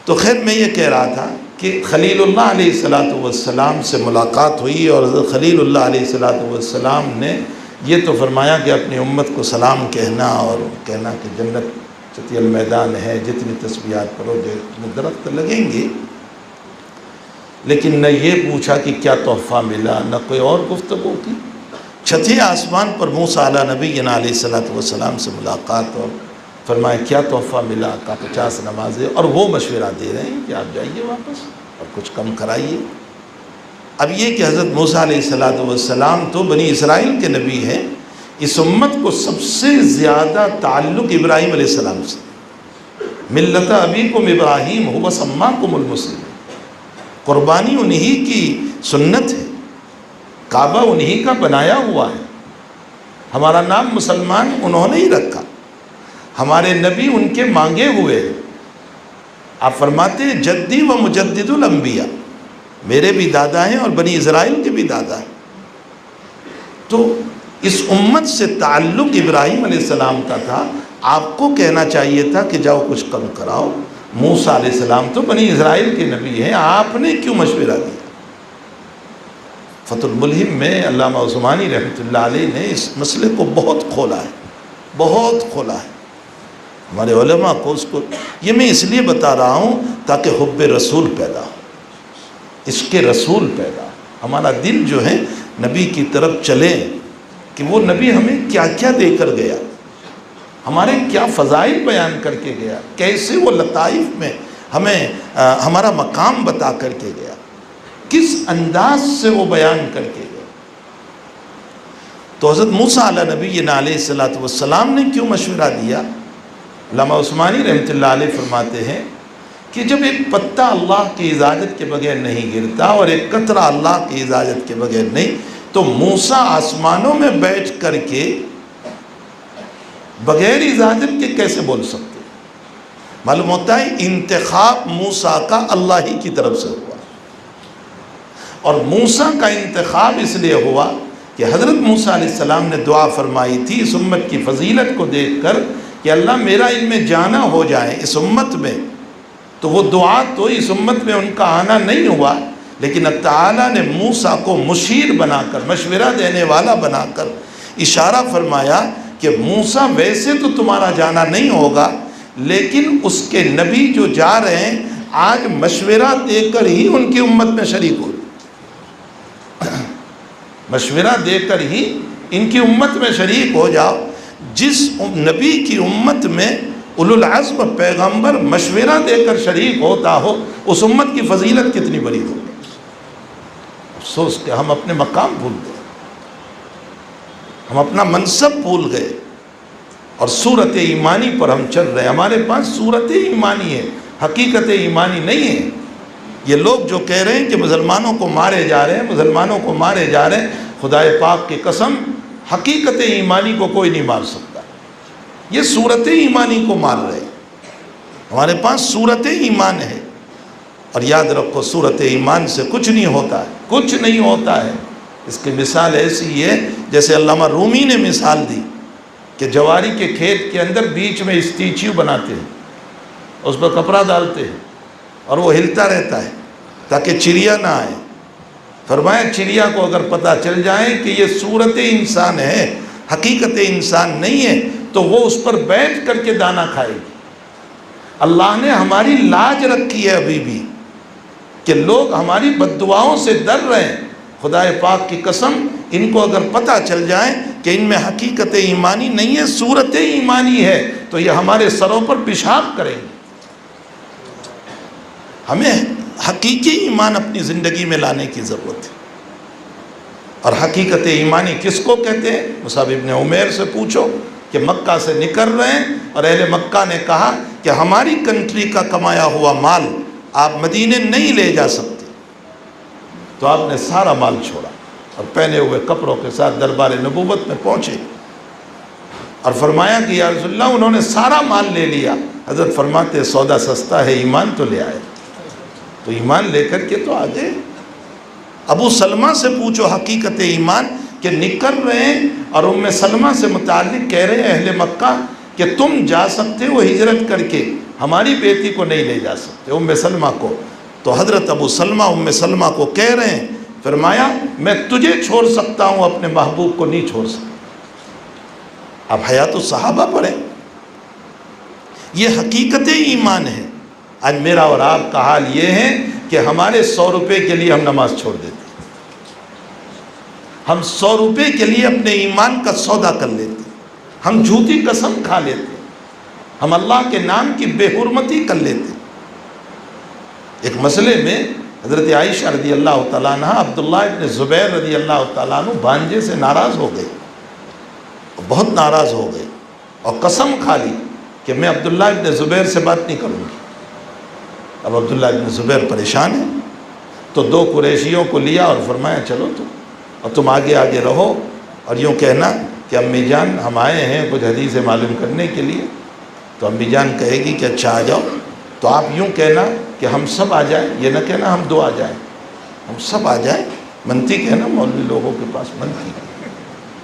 تو خیر میں یہ کہہ رہا تھا کہ خلیل اللہ علیہ السلام سے ملاقات ہوئی، اور حضرت خلیل اللہ علیہ السلام نے یہ تو فرمایا کہ اپنی امت کو سلام کہنا اور کہنا کہ جنت چتی المیدان ہے، جتنی تسبیحات پڑھو جتنے درخت لگیں گے، لیکن نہ یہ پوچھا کہ کیا تحفہ ملا، نہ کوئی اور گفتگو کی۔ چھٹے آسمان پر موسیٰ علیہ نبینا علیہ الصلوۃ والسلام سے ملاقات، اور فرمایا کیا تحفہ ملا، کا 50 نمازیں، اور وہ مشورہ دے رہے ہیں کہ آپ جائیے واپس اور کچھ کم کرائیے۔ اب یہ کہ حضرت موسیٰ علیہ السلام تو بنی اسرائیل کے نبی ہیں، اس امت کو سب سے زیادہ تعلق ابراہیم علیہ السلام سے، ملت ابیکم ابراہیم هو سماکم المسلمین، قربانی انہی کی سنت ہے، کعبہ انہی کا بنایا ہوا ہے، ہمارا نام مسلمان انہوں نے ہی رکھا، ہمارے نبی ان کے مانگے ہوئے۔ آپ فرماتے ہیں جدی و مجدد الانبیاء، میرے بھی دادا ہیں اور بنی اسرائیل کے بھی دادا ہیں۔ تو اس امت سے تعلق ابراہیم علیہ السلام کا تھا، آپ کو کہنا چاہیے تھا کہ جاؤ کچھ کم کراؤ۔ موسیٰ علیہ السلام تو بنی اسرائیل کے نبی ہیں، آپ نے کیوں مشورہ دیا؟ فتح الملہم میں علامہ عثمانی رحمۃ اللہ علیہ نے اس مسئلے کو بہت کھولا ہے، بہت کھولا ہے ہمارے علماء کو۔ اس کو یہ میں اس لیے بتا رہا ہوں تاکہ حب رسول پیدا ہو، عشق رسول پیدا ہو، ہمارا دل جو ہے نبی کی طرف چلے کہ وہ نبی ہمیں کیا کیا دے کر گیا، ہمارے کیا فضائل بیان کر کے گیا، کیسے وہ لطائف میں ہمیں ہمارا مقام بتا کر کے گیا، کس انداز سے وہ بیان کر کے گیا۔ تو حضرت موسیٰ علیہ نبینا علیہ السلام نے کیوں مشورہ دیا؟ علامہ عثمانی رحمۃ اللہ علیہ فرماتے ہیں کہ جب ایک پتا اللہ کی اجازت کے بغیر نہیں گرتا اور ایک قطرہ اللہ کی اجازت کے بغیر نہیں، تو موسیٰ آسمانوں میں بیٹھ کر کے بغیر اجازت کے کیسے بول سکتے؟ معلوم ہوتا ہے انتخاب موسیٰ کا اللہ ہی کی طرف سے ہوا، اور موسیٰ کا انتخاب اس لیے ہوا کہ حضرت موسیٰ علیہ السلام نے دعا فرمائی تھی اس امت کی فضیلت کو دیکھ کر کہ اللہ میرا ان میں جانا ہو جائے اس امت میں۔ تو وہ دعا تو اس امت میں ان کا آنا نہیں ہوا، لیکن اللہ تعالیٰ نے موسیٰ کو مشیر بنا کر، مشورہ دینے والا بنا کر اشارہ فرمایا کہ موسیٰ ویسے تو تمہارا جانا نہیں ہوگا، لیکن اس کے نبی جو جا رہے ہیں آج مشورہ دے کر ہی ان کی امت میں شریک ہو، مشورہ دے کر ہی ان کی امت میں شریک ہو جاؤ۔ جس نبی کی امت میں اولو العزم پیغمبر مشورہ دے کر شریک ہوتا ہو، اس امت کی فضیلت کتنی بڑی ہو۔ افسوس کہ ہم اپنے مقام بھول گئے، ہم اپنا منصب بھول گئے، اور صورت ایمانی پر ہم چل رہے ہیں۔ ہمارے پاس صورت ایمانی ہے، حقیقت ایمانی نہیں ہے۔ یہ لوگ جو کہہ رہے ہیں کہ مسلمانوں کو مارے جا رہے ہیں، مسلمانوں کو مارے جا رہے ہیں، خدا پاک کی قسم حقیقت ایمانی کو کوئی نہیں مار سکتا، یہ صورت ایمانی کو مار رہے ہیں۔ ہمارے پاس صورت ایمان ہے، اور یاد رکھو صورت ایمان سے کچھ نہیں ہوتا ہے، کچھ نہیں ہوتا ہے۔ اس کی مثال ایسی ہے جیسے علامہ رومی نے مثال دی کہ جواری کے کھیت کے اندر بیچ میں اسٹیچیو بناتے ہیں، اس پر کپڑا ڈالتے ہیں اور وہ ہلتا رہتا ہے تاکہ چڑیا نہ آئے۔ فرمایا چڑیا کو اگر پتہ چل جائے کہ یہ صورت انسان ہے، حقیقت انسان نہیں ہے، تو وہ اس پر بیٹھ کر کے دانہ کھائے گی۔ اللہ نے ہماری لاج رکھی ہے ابھی بھی کہ لوگ ہماری بد دعاؤں سے ڈر رہے ہیں۔ خدا پاک کی قسم ان کو اگر پتہ چل جائے کہ ان میں حقیقت ایمانی نہیں ہے، صورت ایمانی ہے، تو یہ ہمارے سروں پر پیشاب کریں گے۔ ہمیں حقیقی ایمان اپنی زندگی میں لانے کی ضرورت ہے۔ اور حقیقت ایمانی کس کو کہتے ہیں؟ مصعب ابن عمیر سے پوچھو کہ مکہ سے نکل رہے ہیں اور اہل مکہ نے کہا کہ ہماری کنٹری کا کمایا ہوا مال آپ مدینے نہیں لے جا سکتے، تو آپ نے سارا مال چھوڑا اور پہنے ہوئے کپڑوں کے ساتھ دربار نبوت میں پہنچے اور فرمایا کہ یا رسول اللہ انہوں نے سارا مال لے لیا۔ حضرت فرماتے سودا سستا ہے، ایمان تو لے آئے، تو ایمان لے کر کے تو آگے۔ ابو سلمہ سے پوچھو حقیقت ایمان کہ نکل رہے ہیں اور ام سلمہ سے متعلق کہہ رہے ہیں اہل مکہ کہ تم جا سکتے ہو ہجرت کر کے، ہماری بیٹی کو نہیں لے جا سکتے، ام سلمہ کو۔ تو حضرت ابو سلمہ ام سلمہ کو کہہ رہے ہیں، فرمایا میں تجھے چھوڑ سکتا ہوں، اپنے محبوب کو نہیں چھوڑ سکتا۔ آپ حیات الصحابہ پڑھیں، یہ حقیقت ایمان ہے۔ آج میرا اور آپ کا حال یہ ہے کہ ہمارے 100 روپے کے لیے ہم نماز چھوڑ دیتے ہیں، ہم 100 روپے کے لیے اپنے ایمان کا سودا کر لیتے ہیں، ہم جھوٹی قسم کھا لیتے ہیں، ہم اللہ کے نام کی بے حرمتی کر لیتے ہیں۔ ایک مسئلے میں حضرت عائشہ رضی اللہ تعالیٰ عنہ عبداللہ ابن زبیر رضی اللہ تعالیٰ عنہ بھانجے سے ناراض ہو گئے، بہت ناراض ہو گئے، اور قسم کھا لی کہ میں عبداللہ ابن زبیر سے بات نہیں کروں گی۔ اب عبداللہ ابن زبیر پریشان ہے، تو 2 قریشیوں کو لیا اور فرمایا چلو اور تم آگے آگے رہو، اور یوں کہنا کہ امی جان ہم آئے ہیں کچھ حدیثیں معلوم کرنے کے لیے۔ تو امی جان کہے گی کہ اچھا آ جاؤ، تو آپ یوں کہنا کہ ہم سب آ جائیں، یہ نہ کہنا ہم 2 آ جائیں، ہم سب آ جائیں، منتی کہنا مولوی لوگوں کے پاس منتی،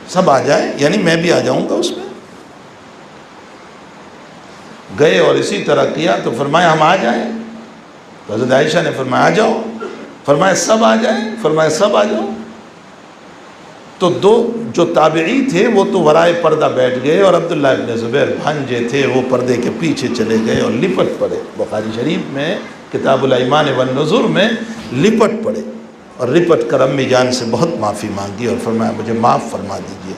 سب آ جائیں یعنی میں بھی آ جاؤں گا اس میں۔ گئے اور اسی طرح کیا، تو فرمایا ہم آ جائیں، تو حضرت عائشہ نے فرمایا آ جاؤ، فرمایا سب آ جائیں، فرمایا سب آ جاؤ۔ تو 2 جو تابعی تھے وہ تو ورائے پردہ بیٹھ گئے، اور عبداللہ ابن زبیر بھانجے تھے وہ پردے کے پیچھے چلے گئے اور لپٹ پڑے۔ بخاری شریف میں کتاب الایمان والنذر میں لپٹ پڑے، اور لپٹ کر امی جان سے بہت معافی مانگی اور فرمایا مجھے معاف فرما دیجئے۔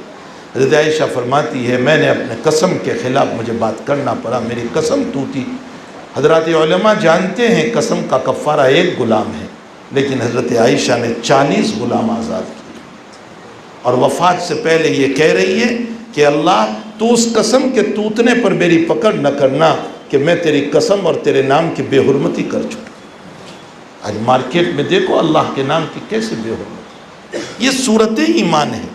حضرت عائشہ فرماتی ہے میں نے اپنے قسم کے خلاف مجھے بات کرنا پڑا، میری قسم ٹوٹی۔ حضرات علماء جانتے ہیں قسم کا کفارہ 1 غلام ہے، لیکن حضرت عائشہ نے 40 غلام آزاد کیے، اور وفات سے پہلے یہ کہہ رہی ہے کہ اللہ تو اس قسم کے ٹوٹنے پر میری پکڑ نہ کرنا کہ میں تیری قسم اور تیرے نام کی بے حرمتی کر چکا۔ آج مارکیٹ میں دیکھو اللہ کے نام کی کیسے بے حرمتی، یہ صورت ایمان ہے،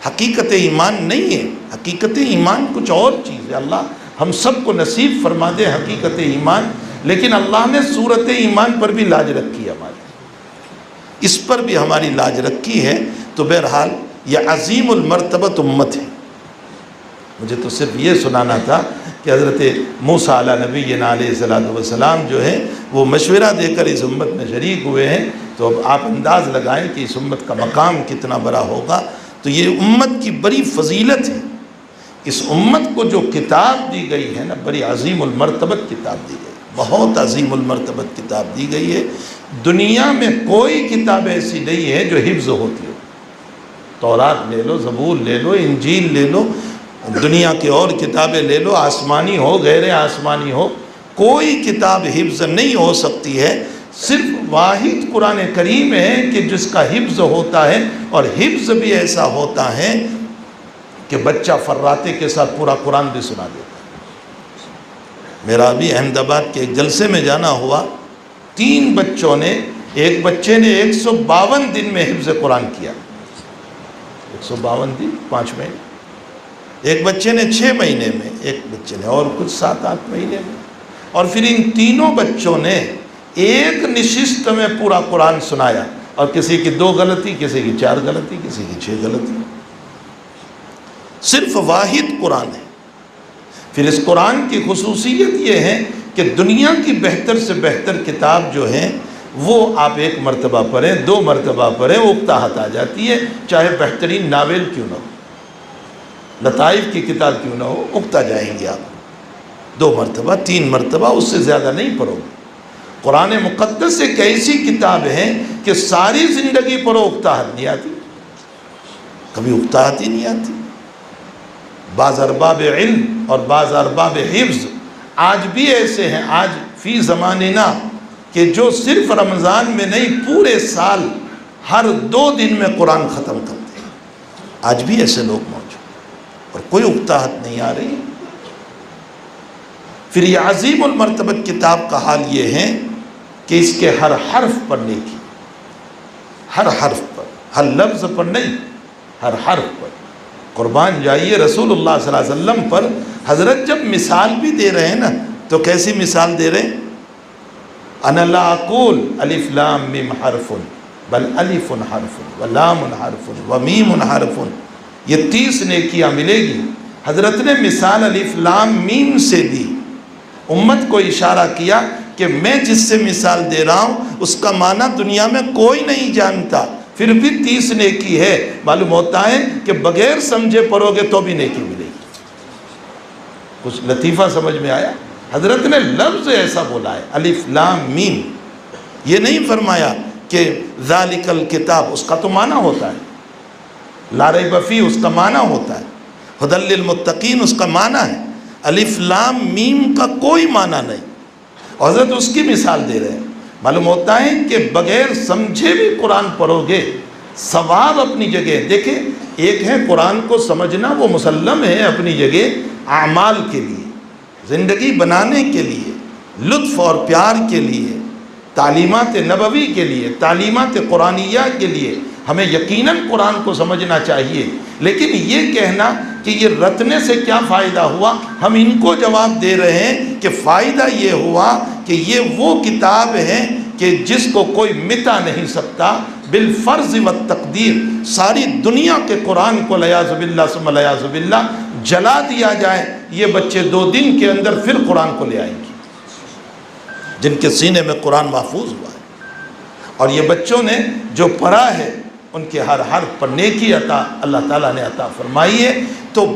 حقیقت ایمان نہیں ہے۔ حقیقت ایمان کچھ اور چیز ہے۔ اللہ ہم سب کو نصیب فرما دے حقیقت ایمان، لیکن اللہ نے صورت ایمان پر بھی لاج رکھی ہے، ہماری اس پر بھی ہماری لاج رکھی ہے۔ تو بہرحال یہ عظیم المرتبت امت ہے۔ مجھے تو صرف یہ سنانا تھا کہ حضرت موسیٰ علیہ نبینا علیہ السلام جو ہے وہ مشورہ دے کر اس امت میں شریک ہوئے ہیں، تو اب آپ انداز لگائیں کہ اس امت کا مقام کتنا بڑا ہوگا۔ تو یہ امت کی بڑی فضیلت ہے، اس امت کو جو کتاب دی گئی ہے نا، بڑی عظیم المرتبت کتاب دی گئی، بہت عظیم المرتبت کتاب دی گئی ہے۔ دنیا میں کوئی کتاب ایسی نہیں ہے جو حفظ ہوتی ہو۔ تورات لے لو، زبور لے لو، انجیل لے لو، دنیا کی اور کتابیں لے لو، آسمانی ہو غیر آسمانی ہو، کوئی کتاب حفظ نہیں ہو سکتی ہے۔ صرف واحد قرآن کریم ہے کہ جس کا حفظ ہوتا ہے، اور حفظ بھی ایسا ہوتا ہے کہ بچہ فراتے کے ساتھ پورا قرآن بھی سنا دیتا ہے۔ میرا ابھی احمد آباد کے ایک جلسے میں جانا ہوا، 3 بچوں نے، ایک بچے نے 152 دن میں حفظ قرآن کیا، 152 دن 5 مہینے، ایک بچے نے 6 مہینے میں، ایک بچے نے اور کچھ 7-8 مہینے میں، اور پھر ان تینوں بچوں نے ایک نشست میں پورا قرآن سنایا، اور کسی کی 2 غلطی، کسی کی 4 غلطی، کسی کی 6 غلطی، صرف واحد قرآن ہے۔ پھر اس قرآن کی خصوصیت یہ ہے کہ دنیا کی بہتر سے بہتر کتاب جو ہے وہ آپ 1 مرتبہ پڑھیں، 2 مرتبہ پڑھیں، وہ اکتاہٹ آ جاتی ہے، چاہے بہترین ناول کیوں نہ ہو، لطائف کی کتاب کیوں نہ ہو، اکتا جائیں گے آپ 2 مرتبہ 3 مرتبہ، اس سے زیادہ نہیں پڑھو گے۔ قرآن مقدس ایک ایسی کتاب ہے کہ ساری زندگی پڑھو اکتاہٹ نہیں آتی، کبھی اکتاہٹ ہی نہیں آتی۔ بعض ارباب علم اور بعض ارباب حفظ آج بھی ایسے ہیں، آج فی زماننا، کہ جو صرف رمضان میں نہیں پورے سال ہر 2 دن میں قرآن ختم کرتے ہیں، آج بھی ایسے لوگ موجود، اور کوئی اکتاہٹ نہیں آ رہی۔ پھر یہ عظیم المرتبت کتاب کا حال یہ ہے کہ اس کے ہر حرف پر نیکی، ہر حرف پر، ہر لفظ پر نہیں، ہر حرف پر۔ قربان جائیے رسول اللہ صلی اللہ علیہ وسلم پر حضرت جب مثال بھی دے رہے ہیں نا، تو کیسی مثال دے رہے ہیں؟ انا لا اقول الف لام میم حرف بل الف حرف و لام حرف و میم حرف، یہ 30 نیکیاں ملے گی۔ حضرت نے مثال الف لام میم سے دی، امت کو اشارہ کیا کہ میں جس سے مثال دے رہا ہوں اس کا معنی دنیا میں کوئی نہیں جانتا، پھر بھی 30 نیکی ہے۔ معلوم ہوتا ہے کہ بغیر سمجھے پڑھو گے تو بھی نیکی ملے گی۔ کچھ لطیفہ سمجھ میں آیا؟ حضرت نے لفظ ایسا بولا ہے الف لام میم، یہ نہیں فرمایا کہ ذالک الکتاب، اس کا تو معنی ہوتا ہے، لا ریب فیہ اس کا معنی ہوتا ہے، ھدی للمتقین اس کا معنی ہے، الف لام میم کا کوئی معنی نہیں۔ اور حضرت اس کی مثال دے رہے ہیں۔ معلوم ہوتا ہے کہ بغیر سمجھے بھی قرآن پڑھو گے ثواب اپنی جگہ۔ دیکھیں ایک ہے قرآن کو سمجھنا، وہ مسلم ہے اپنی جگہ، اعمال کے لیے، زندگی بنانے کے لیے، لطف اور پیار کے لیے، تعلیمات نبوی کے لیے، تعلیمات قرآنیہ کے لیے ہمیں یقیناً قرآن کو سمجھنا چاہیے۔ لیکن یہ کہنا کہ یہ رٹنے سے کیا فائدہ ہوا، ہم ان کو جواب دے رہے ہیں کہ فائدہ یہ ہوا کہ یہ وہ کتاب ہے کہ جس کو کوئی مٹا نہیں سکتا بالفرض والتقدیر۔ ساری دنیا کے قرآن کو لیاذ باللہ ثم لیاذ باللہ جلا دیا جائے، یہ بچے 2 دن کے اندر پھر قرآن کو لے آئیں گے، جن کے سینے میں قرآن محفوظ ہوا ہے۔ اور یہ بچوں نے جو پڑھا ہے ان کے ہر حرف پر نیکی عطا اللہ تعالیٰ نے عطا فرمائی ہے۔ تو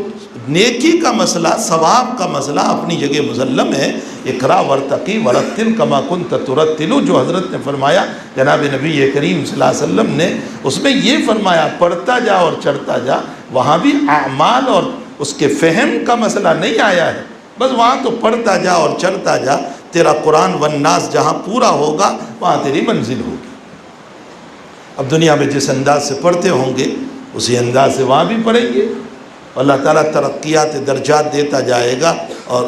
نیکی کا مسئلہ، ثواب کا مسئلہ اپنی جگہ مسلم ہے۔ اقرا ورتقی ورتل کما کنت ترتل، جو حضرت نے فرمایا جناب نبی کریم صلی اللہ علیہ وسلم نے، اس میں یہ فرمایا پڑھتا جا اور چڑھتا جا۔ وہاں بھی اعمال اور اس کے فہم کا مسئلہ نہیں آیا ہے، بس وہاں تو پڑھتا جا اور چڑھتا جا، تیرا قرآن والناس جہاں پورا ہوگا وہاں تیری منزل ہوگی۔ اب دنیا میں جس انداز سے پڑھتے ہوں گے اسی انداز سے وہاں بھی پڑھیں گے، اللہ تعالیٰ ترقیات درجات دیتا جائے گا اور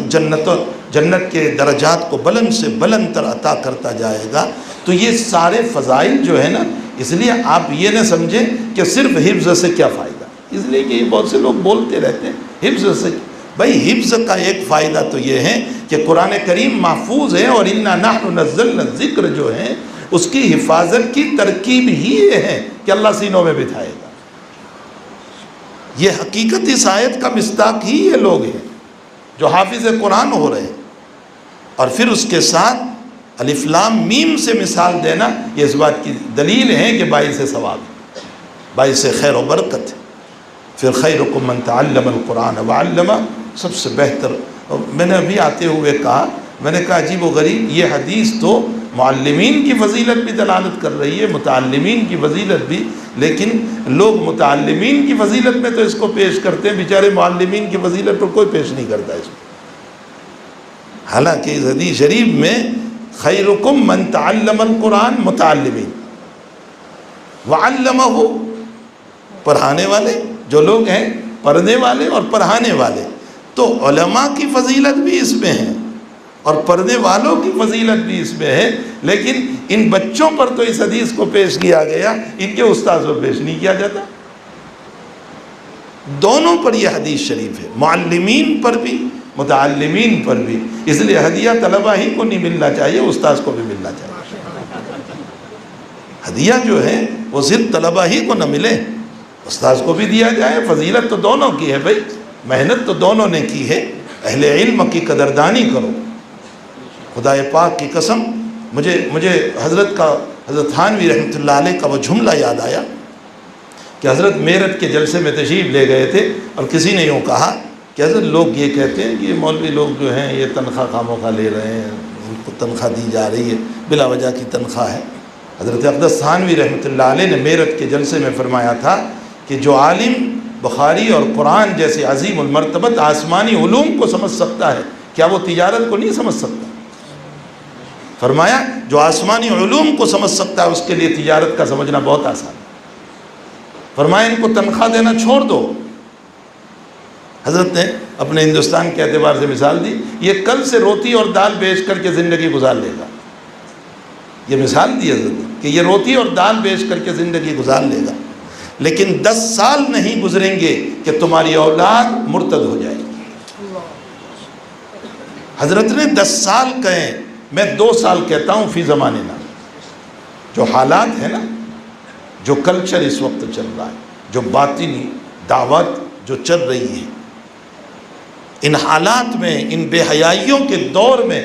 جنت کے درجات کو بلند سے بلند تر عطا کرتا جائے گا۔ تو یہ سارے فضائل جو ہے نا، اس لیے آپ یہ نہ سمجھیں کہ صرف حفظ سے کیا فائدہ، اس لیے کہ بہت سے لوگ بولتے رہتے ہیں حفظ سے۔ بھائی حفظ کا ایک فائدہ تو یہ ہے کہ قرآن کریم محفوظ ہے، اور انا نحن نزلنا الذکر جو ہے اس کی حفاظت کی ترکیب ہی یہ ہے کہ اللہ سینوں میں بٹھائے گا۔ یہ حقیقت اس آیت کا مصداق ہی یہ لوگ ہیں جو حافظ قرآن ہو رہے ہیں۔ اور پھر اس کے ساتھ الف لام میم سے مثال دینا، یہ اس بات کی دلیل ہے کہ باعث ثواب، باعث خیر و برکت۔ پھر خیرکم من تعلم القرآن وعلمہ، سب سے بہتر۔ میں نے ابھی آتے ہوئے کہا، میں نے کہا عجیب و غریب، یہ حدیث تو معلمین کی فضیلت بھی دلالت کر رہی ہے، متعلمین کی فضیلت بھی، لیکن لوگ متعلمین کی فضیلت میں تو اس کو پیش کرتے ہیں، بیچارے معلمین کی فضیلت پر کوئی پیش نہیں کرتا اس کو۔ حالانکہ اس حدیث شریف میں خیرکم من تعلم القرآن، متعلمین، وعلمہ، پڑھانے والے جو لوگ ہیں، پڑھنے والے اور پڑھانے والے، تو علماء کی فضیلت بھی اس میں ہے اور پڑھنے والوں کی فضیلت بھی اس میں ہے۔ لیکن ان بچوں پر تو اس حدیث کو پیش کیا گیا، ان کے استاذ پر پیش نہیں کیا جاتا۔ دونوں پر یہ حدیث شریف ہے، معلمین پر بھی متعلمین پر بھی۔ اس لیے ہدیہ طلبہ ہی کو نہیں ملنا چاہیے، استاذ کو بھی ملنا چاہیے۔ ہدیہ جو ہے وہ صرف طلبہ ہی کو نہ ملے، استاذ کو بھی دیا جائے۔ فضیلت تو دونوں کی ہے بھائی، محنت تو دونوں نے کی ہے۔ اہل علم کی قدردانی کرو۔ خدا پاک کی قسم، مجھے حضرت تھانوی رحمۃ اللہ علیہ کا وہ جملہ یاد آیا کہ حضرت میرٹھ کے جلسے میں تشریف لے گئے تھے، اور کسی نے یوں کہا کہ حضرت لوگ یہ کہتے ہیں کہ یہ مولوی لوگ جو ہیں یہ تنخواہ خاموں کا لے رہے ہیں، ان کو تنخواہ دی جا رہی ہے، بلا وجہ کی تنخواہ ہے۔ حضرت اقدس تھانوی رحمۃ اللہ علیہ نے میرٹھ کے جلسے میں فرمایا تھا کہ جو عالم بخاری اور قرآن جیسے عظیم المرتبت آسمانی علوم کو سمجھ سکتا ہے، کیا وہ تجارت کو نہیں سمجھ سکتا؟ فرمایا جو آسمانی علوم کو سمجھ سکتا ہے اس کے لیے تجارت کا سمجھنا بہت آسان ہے۔ فرمایا ان کو تنخواہ دینا چھوڑ دو۔ حضرت نے اپنے ہندوستان کے اعتبار سے مثال دی، یہ کل سے روٹی اور دال بیچ کر کے زندگی گزار لے گا۔ یہ مثال دی حضرت نے کہ یہ روٹی اور دال بیچ کر کے زندگی گزار لے گا، لیکن 10 سال نہیں گزریں گے کہ تمہاری اولاد مرتد ہو جائے گی۔ حضرت نے 10 سال کہیں، میں 2 سال کہتا ہوں فی زمانے نا۔ جو حالات ہیں نا، جو کلچر اس وقت چل رہا ہے، جو باطنی دعوت جو چل رہی ہے، ان حالات میں، ان بے حیائیوں کے دور میں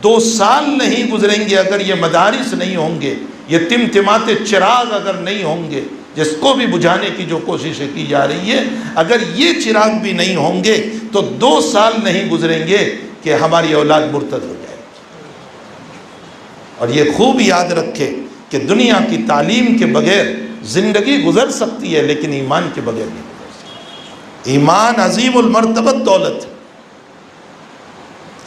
2 سال نہیں گزریں گے اگر یہ مدارس نہیں ہوں گے، یہ تمتماتے چراغ اگر نہیں ہوں گے، جس کو بھی بجھانے کی جو کوششیں کی جا رہی ہے، اگر یہ چراغ بھی نہیں ہوں گے تو 2 سال نہیں گزریں گے کہ ہماری اولاد مرتد ہو جائے۔ اور یہ خوب یاد رکھے کہ دنیا کی تعلیم کے بغیر زندگی گزر سکتی ہے، لیکن ایمان کے بغیر نہیں گزر سکتی۔ ایمان عظیم المرتبت دولت ہے،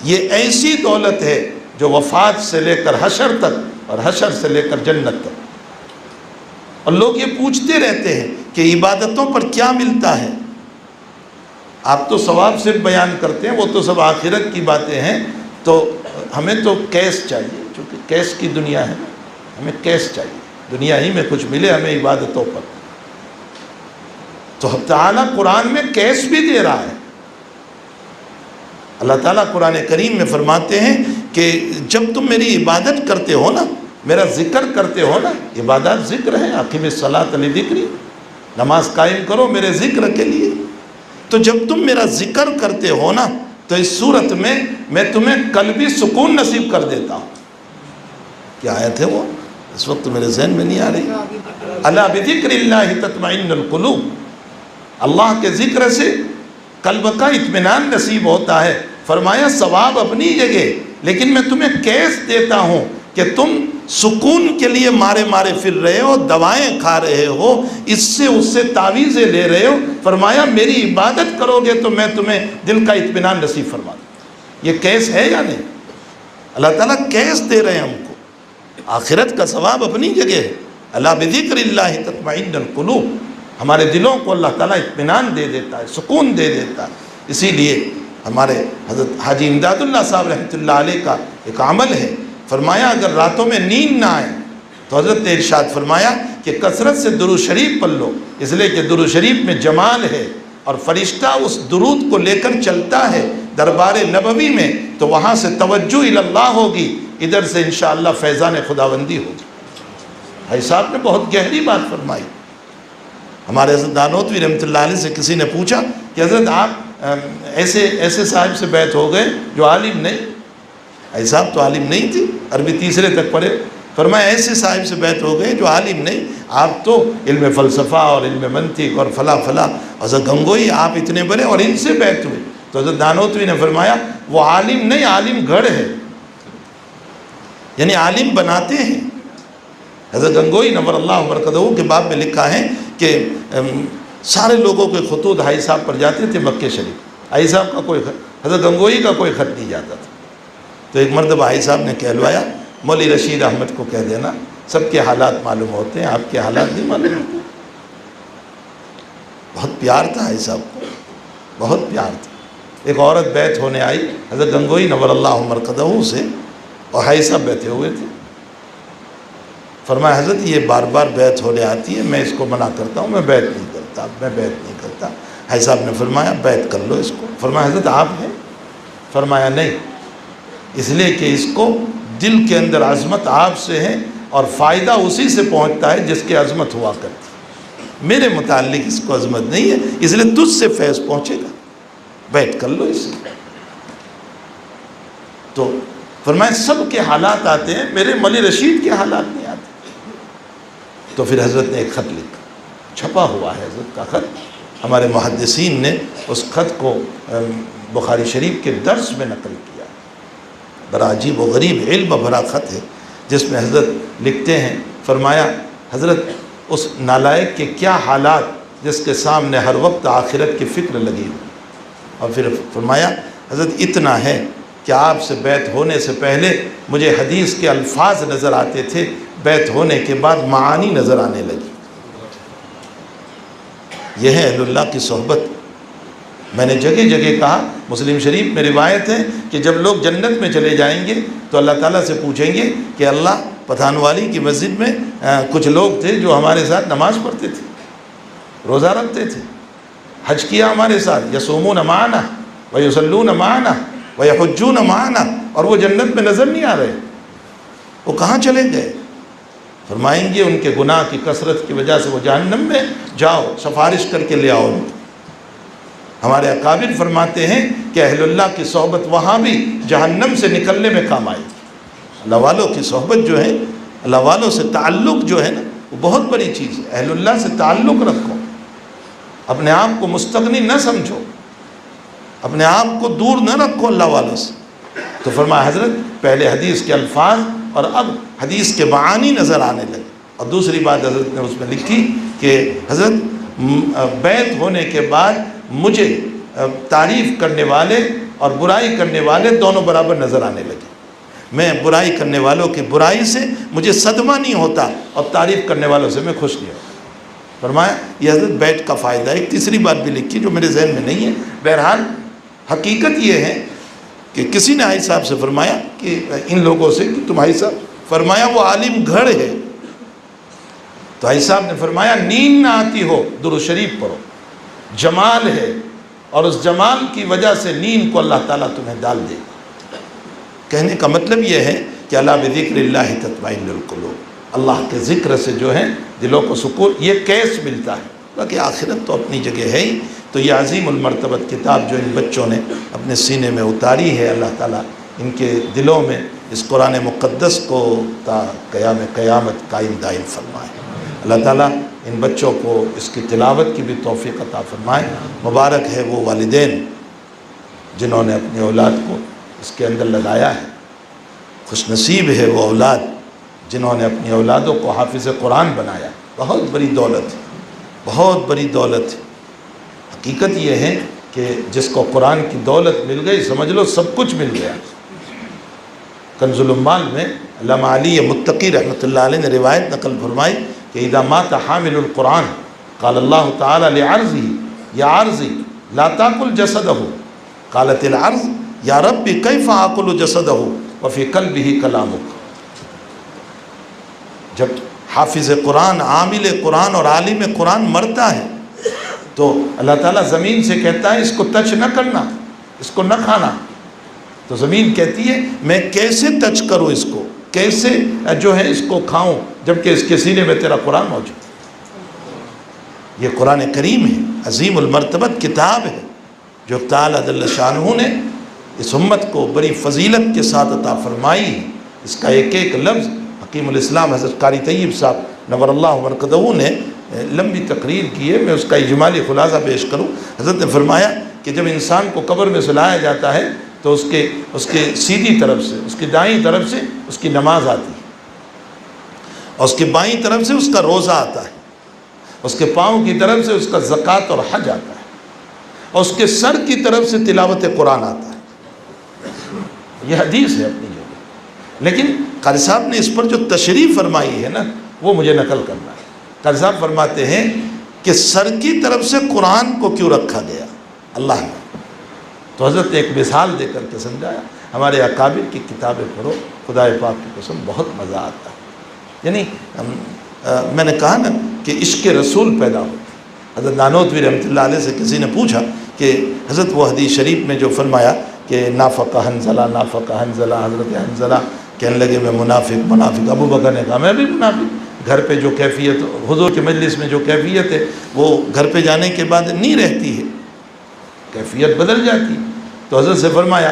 یہ ایسی دولت ہے جو وفات سے لے کر حشر تک اور حشر سے لے کر جنت تک۔ اور لوگ یہ پوچھتے رہتے ہیں کہ عبادتوں پر کیا ملتا ہے؟ آپ تو ثواب صرف بیان کرتے ہیں، وہ تو سب آخرت کی باتیں ہیں، تو ہمیں تو کیش چاہیے، چونکہ کیش کی دنیا ہے، ہمیں کیش چاہیے، دنیا ہی میں کچھ ملے ہمیں عبادتوں پر۔ تو حق تعالیٰ قرآن میں کیش بھی دے رہا ہے۔ اللہ تعالیٰ قرآن کریم میں فرماتے ہیں کہ جب تم میری عبادت کرتے ہو نا، میرا ذکر کرتے ہو نا، عبادت ذکر ہے، اقیم الصلاۃ لذکری، نماز قائم کرو میرے ذکر کے لیے۔ تو جب تم میرا ذکر کرتے ہو نا، تو اس صورت میں تمہیں قلبی سکون نصیب کر دیتا ہوں۔ کیا آیت ہے وہ؟ اس وقت میرے ذہن میں نہیں آ رہی۔ الا بذکر اللہ تطمئن القلوب، اللہ کے ذکر سے قلب کا اطمینان نصیب ہوتا ہے۔ فرمایا ثواب اپنی جگہ، لیکن میں تمہیں کیس دیتا ہوں کہ تم سکون کے لیے مارے مارے پھر رہے ہو، دوائیں کھا رہے ہو، اس سے تعویذیں لے رہے ہو۔ فرمایا میری عبادت کرو گے تو میں تمہیں دل کا اطمینان نصیب فرما دوں۔ یہ کیس ہے یا نہیں؟ اللہ تعالیٰ کیس دے رہے ہیں ہم کو۔ آخرت کا ثواب اپنی جگہ ہے۔ الا بذکر اللہ تطمئن القلوب، ہمارے دلوں کو اللہ تعالیٰ اطمینان دے دیتا ہے، سکون دے دیتا ہے۔ اسی لیے ہمارے حضرت حاجی امداد اللہ صاحب رحمۃ اللہ علیہ کا ایک عمل ہے، فرمایا اگر راتوں میں نیند نہ آئے تو حضرت نے ارشاد فرمایا کہ کثرت سے درود شریف پڑھ لو، اس لیے کہ درود شریف میں جمال ہے، اور فرشتہ اس درود کو لے کر چلتا ہے دربار نبوی میں، تو وہاں سے توجہ اللہ ہوگی، ادھر سے انشاءاللہ فیضان خداوندی ہوگی۔ بھائی صاحب نے بہت گہری بات فرمائی۔ ہمارے حضرت دانوتوی رحمۃ اللہ علیہ سے کسی نے پوچھا کہ حضرت آپ ایسے صاحب سے بیعت ہو گئے جو عالم نہیں، ایسے صاحب تو عالم نہیں تھی، عربی تیسرے تک پڑھے۔ فرمایا ایسے صاحب سے بیعت ہو گئے جو عالم نہیں، آپ تو علم فلسفہ اور علم منطق اور فلاں حضرت گنگوئی آپ اتنے بڑے اور ان سے بیعت ہوئے۔ تو حضرت دانوتوی نے فرمایا وہ عالم نہیں، عالم گھڑ ہے، یعنی عالم بناتے ہیں۔ حضرت گنگوئی نور اللہ مرکزہ کے باب میں لکھا ہے کہ سارے لوگوں کے خطوط حاجی صاحب پر جاتے تھے مکہ شریف، حاجی صاحب کا کوئی خط، حضرت گنگوئی کا کوئی خط نہیں جاتا تھا۔ تو ایک مرتبہ حاجی صاحب نے کہلوایا مولوی رشید احمد کو کہہ دینا، سب کے حالات معلوم ہوتے ہیں، آپ کے حالات نہیں معلوم ہوتے۔ بہت پیار تھا حاجی صاحب کو، بہت پیار تھا۔ ایک عورت بیعت ہونے آئی حضرت گنگوئی نور اللہ مرکزہ سے، اور حاجی صاحب بیٹھے ہوئے تھے۔ فرمایا حضرت یہ بار بار بیعت ہونے آتی ہے، میں اس کو منع کرتا ہوں، میں بیعت نہیں کرتا، میں بیعت نہیں کرتا۔ حاجی صاحب نے فرمایا بیعت کر لو اس کو۔ فرمایا حضرت آپ ہیں؟ فرمایا نہیں، اس لیے کہ اس کو دل کے اندر عظمت آپ سے ہے، اور فائدہ اسی سے پہنچتا ہے جس کی عظمت ہوا کرتی، میرے متعلق اس کو عظمت نہیں ہے، اس لیے تجھ سے فیض پہنچے گا، بیعت کر لو اس سے۔ تو فرمایا سب کے حالات آتے ہیں، میرے مولوی رشید کے حالات نہیں آتے۔ تو پھر حضرت نے ایک خط لکھا، چھپا ہوا ہے حضرت کا خط، ہمارے محدثین نے اس خط کو بخاری شریف کے درس میں نقل کیا، بڑا عجیب و غریب علم بھرا خط ہے، جس میں حضرت لکھتے ہیں، فرمایا حضرت اس نالائق کے کیا حالات جس کے سامنے ہر وقت آخرت کی فکر لگی ہو، اور پھر فرمایا حضرت اتنا ہے کہ آپ سے بیعت ہونے سے پہلے مجھے حدیث کے الفاظ نظر آتے تھے، بیعت ہونے کے بعد معانی نظر آنے لگی۔ یہ ہے اہل اللہ کی صحبت۔ میں نے جگہ جگہ کہا، مسلم شریف میں روایت ہے کہ جب لوگ جنت میں چلے جائیں گے تو اللہ تعالیٰ سے پوچھیں گے کہ اللہ پٹھان والی کی مسجد میں کچھ لوگ تھے جو ہمارے ساتھ نماز پڑھتے تھے، روزہ رکھتے تھے، حج کیا ہمارے ساتھ، یصومون معنا ویصلون معنا ویحجون معنا، اور وہ جنت میں نظر نہیں آ رہے، وہ کہاں چلے گئے؟ فرمائیں گے ان کے گناہ کی کثرت کی وجہ سے وہ جہنم میں، جاؤ سفارش کر کے لے آؤ۔ ہمارے اکابر فرماتے ہیں کہ اہل اللہ کی صحبت وہاں بھی جہنم سے نکلنے میں کام آئی۔ اللہ والوں کی صحبت جو ہے، اللہ والوں سے تعلق جو ہے نا، وہ بہت بڑی چیز ہے۔ اہل اللہ سے تعلق رکھو، اپنے آپ کو مستغنی نہ سمجھو، اپنے آپ کو دور نہ رکھو اللہ والوں سے۔ تو فرمایا حضرت پہلے حدیث کے الفاظ اور اب حدیث کے معانی نظر آنے لگے۔ اور دوسری بات حضرت نے اس میں لکھی کہ حضرت بیعت ہونے کے بعد مجھے تعریف کرنے والے اور برائی کرنے والے دونوں برابر نظر آنے لگے۔ میں برائی کرنے والوں کی برائی سے مجھے صدمہ نہیں ہوتا اور تعریف کرنے والوں سے میں خوش نہیں ہوتا۔ فرمایا یہ حضرت بیعت کا فائدہ ہے۔ ایک تیسری بات بھی لکھی جو میرے ذہن میں نہیں ہے، بہرحال حقیقت یہ ہے کہ کسی نے حاجی صاحب سے فرمایا کہ ان لوگوں سے کہ تم حاجی صاحب، فرمایا وہ عالم گھڑ ہے۔ تو حاجی صاحب نے فرمایا نیند نہ آتی ہو درود شریف پڑھو، جمال ہے اور اس جمال کی وجہ سے نیند کو اللہ تعالیٰ تمہیں ڈال دے گا۔ کہنے کا مطلب یہ ہے کہ اللہ بذکر اللہ تطمئن القلوب، اللہ کے ذکر سے جو ہے دلوں کو سکون، یہ کیس ملتا ہے۔ باقی آخرت تو اپنی جگہ ہے ہی۔ تو یہ عظیم المرتبت کتاب جو ان بچوں نے اپنے سینے میں اتاری ہے، اللہ تعالیٰ ان کے دلوں میں اس قرآن مقدس کو تا قیام قیامت قائم دائم فرمائے۔ اللہ تعالیٰ ان بچوں کو اس کی تلاوت کی بھی توفیق عطا فرمائے۔ مبارک ہے وہ والدین جنہوں نے اپنی اولاد کو اس کے اندر لگایا ہے، خوش نصیب ہے وہ اولاد جنہوں نے اپنی اولادوں کو حافظ قرآن بنایا۔ بہت بڑی دولت ہے، بہت بڑی دولت ہے۔ حقیقت یہ ہے کہ جس کو قرآن کی دولت مل گئی سمجھ لو سب کچھ مل گیا۔ کنز العمال میں علامہ علی متقی رحمۃ اللہ علیہ نے روایت نقل فرمائی کہ اذا مات حامل القرآن قال اللہ تعالی لعرضی یا عرضی لا تاکل جسدہ، قالت العرض یا رب کیف آکل جسدہ وفی قلبہ کلامک۔ جب حافظ قرآن، عامل قرآن اور عالم قرآن مرتا ہے تو اللہ تعالیٰ زمین سے کہتا ہے اس کو ٹچ نہ کرنا، اس کو نہ کھانا۔ تو زمین کہتی ہے میں کیسے ٹچ کروں اس کو، کیسے جو ہے اس کو کھاؤں جبکہ اس کے سینے میں تیرا قرآن موجود ہے۔ یہ قرآن کریم ہے، عظیم المرتبت کتاب ہے جو تعالیٰ جل شانہ نے اس امت کو بڑی فضیلت کے ساتھ عطا فرمائی ہے۔ اس کا ایک ایک لفظ حکیم الاسلام حضرت قاری طیب صاحب نور اللہ مرقدہ نے لمبی تقریر کی ہے، میں اس کا اجمالی خلاصہ پیش کروں۔ حضرت نے فرمایا کہ جب انسان کو قبر میں سلایا جاتا ہے تو اس کے سیدھی طرف سے، اس کی دائیں طرف سے اس کی نماز آتی ہے، اور اس کی بائیں طرف سے اس کا روزہ آتا ہے، اس کے پاؤں کی طرف سے اس کا زکوٰۃ اور حج آتا ہے، اور اس کے سر کی طرف سے تلاوت قرآن آتا ہے۔ یہ حدیث ہے اپنی جگہ، لیکن قاری صاحب نے اس پر جو تشریح فرمائی ہے نا وہ مجھے نقل کرنا ہے۔ قاری صاحب فرماتے ہیں کہ سر کی طرف سے قرآن کو کیوں رکھا گیا اللہ نے؟ تو حضرت نے ایک مثال دے کر کے سمجھایا، ہمارے اکابر کی کتابیں پڑھو، خدا پاک کی قسم بہت مزہ آتا ہے۔ یعنی میں نے کہا نا کہ عشق رسول پیدا ہو۔ حضرت نانوتوی رحمۃ اللہ علیہ سے کسی نے پوچھا کہ حضرت وہ حدیث شریف میں جو فرمایا کہ نافق حنظلہ نافق حنظلہ، حضرت حنظلہ کہنے لگے میں منافق۔ ابو بکر نے کہا میں بھی منافق۔ گھر پہ جو کیفیت حضور کے مجلس میں جو کیفیت ہے وہ گھر پہ جانے کے بعد نہیں رہتی ہے، کیفیت بدل جاتی۔ تو حضرت سے فرمایا،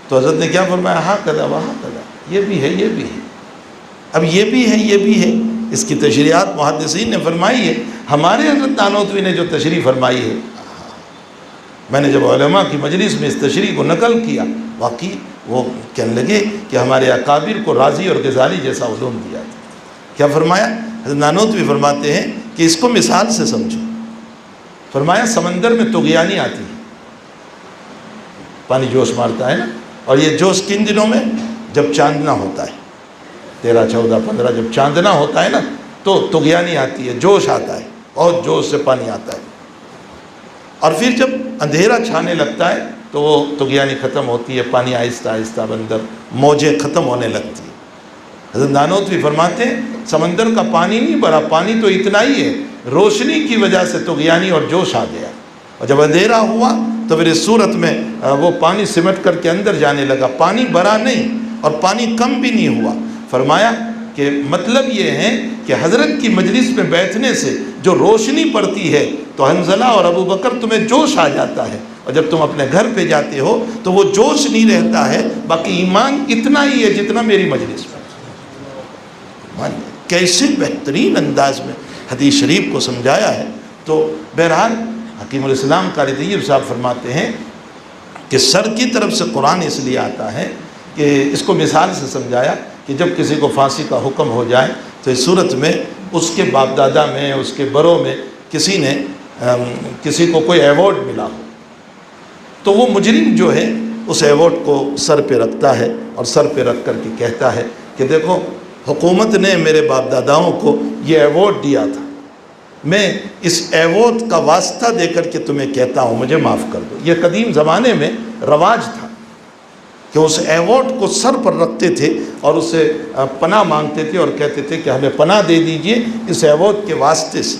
تو حضرت نے کیا فرمایا؟ ہاں کذا وہاں کذا، یہ بھی ہے یہ بھی ہے، اب یہ بھی ہے یہ بھی ہے۔ اس کی تشریحات محدثین نے فرمائی ہے۔ ہمارے حضرت نانوتوی نے جو تشریح فرمائی ہے، میں نے جب علماء کی مجلس میں اس تشریح کو نقل کیا، واقعی وہ کہنے لگے کہ ہمارے اکابر کو رازی اور غزالی جیسا علوم دیا تھا۔ کیا فرمایا؟ حضرت نانوتوی فرماتے ہیں کہ اس کو مثال سے سمجھو۔ فرمایا سمندر میں طغیانی آتی ہے، پانی جوش مارتا ہے نا، اور یہ جوش کن دنوں میں؟ جب چاندنا ہوتا ہے، 13، 14، 15 جب چاندنا ہوتا ہے نا تو طغیانی آتی ہے، جوش آتا ہے، بہت جوش سے پانی آتا ہے۔ اور پھر جب اندھیرا چھانے لگتا ہے تو وہ طغیانی ختم ہوتی ہے، پانی آہستہ آہستہ بندر موجیں ختم ہونے لگتی ہے۔ حضرت نانوتوی فرماتے ہیں سمندر کا پانی نہیں بھرا، پانی تو اتنا ہی ہے، روشنی کی وجہ سے طغیانی اور جوش آ گیا، اور جب اندھیرا ہوا تو پھر اس صورت میں وہ پانی سمٹ کر کے اندر جانے لگا، پانی بھرا نہیں اور پانی کم بھی نہیں ہوا۔ فرمایا کہ مطلب یہ ہے کہ حضرت کی مجلس میں بیٹھنے سے جو روشنی پڑتی ہے تو حنظلہ اور ابو بکر تمہیں جوش آ جاتا ہے، اور جب تم اپنے گھر پہ جاتے ہو تو وہ جوش نہیں رہتا ہے، باقی ایمان اتنا ہی ہے جتنا میری مجلس میں۔ کیسے بہترین انداز میں حدیث شریف کو سمجھایا ہے۔ تو بہرحال حکیم الاسلام قاری طیب صاحب فرماتے ہیں کہ سر کی طرف سے قرآن اس لیے آتا ہے کہ اس کو مثال سے سمجھایا کہ جب کسی کو پھانسی کا حکم ہو جائے تو اس صورت میں اس کے باپ دادا میں، اس کے بڑوں میں کسی کو کوئی ایوارڈ ملا ہو تو وہ مجرم جو ہے اس ایوارڈ کو سر پہ رکھتا ہے اور سر پہ رکھ کر کے کہتا ہے کہ دیکھو حکومت نے میرے باپ داداؤں کو یہ ایوارڈ دیا تھا، میں اس ایوارڈ کا واسطہ دے کر کے تمہیں کہتا ہوں مجھے معاف کر دو۔ یہ قدیم زمانے میں رواج تھا کہ اس ایوارڈ کو سر پر رکھتے تھے اور اسے پناہ مانگتے تھے اور کہتے تھے کہ ہمیں پناہ دے دیجئے اس ایوارڈ کے واسطے سے۔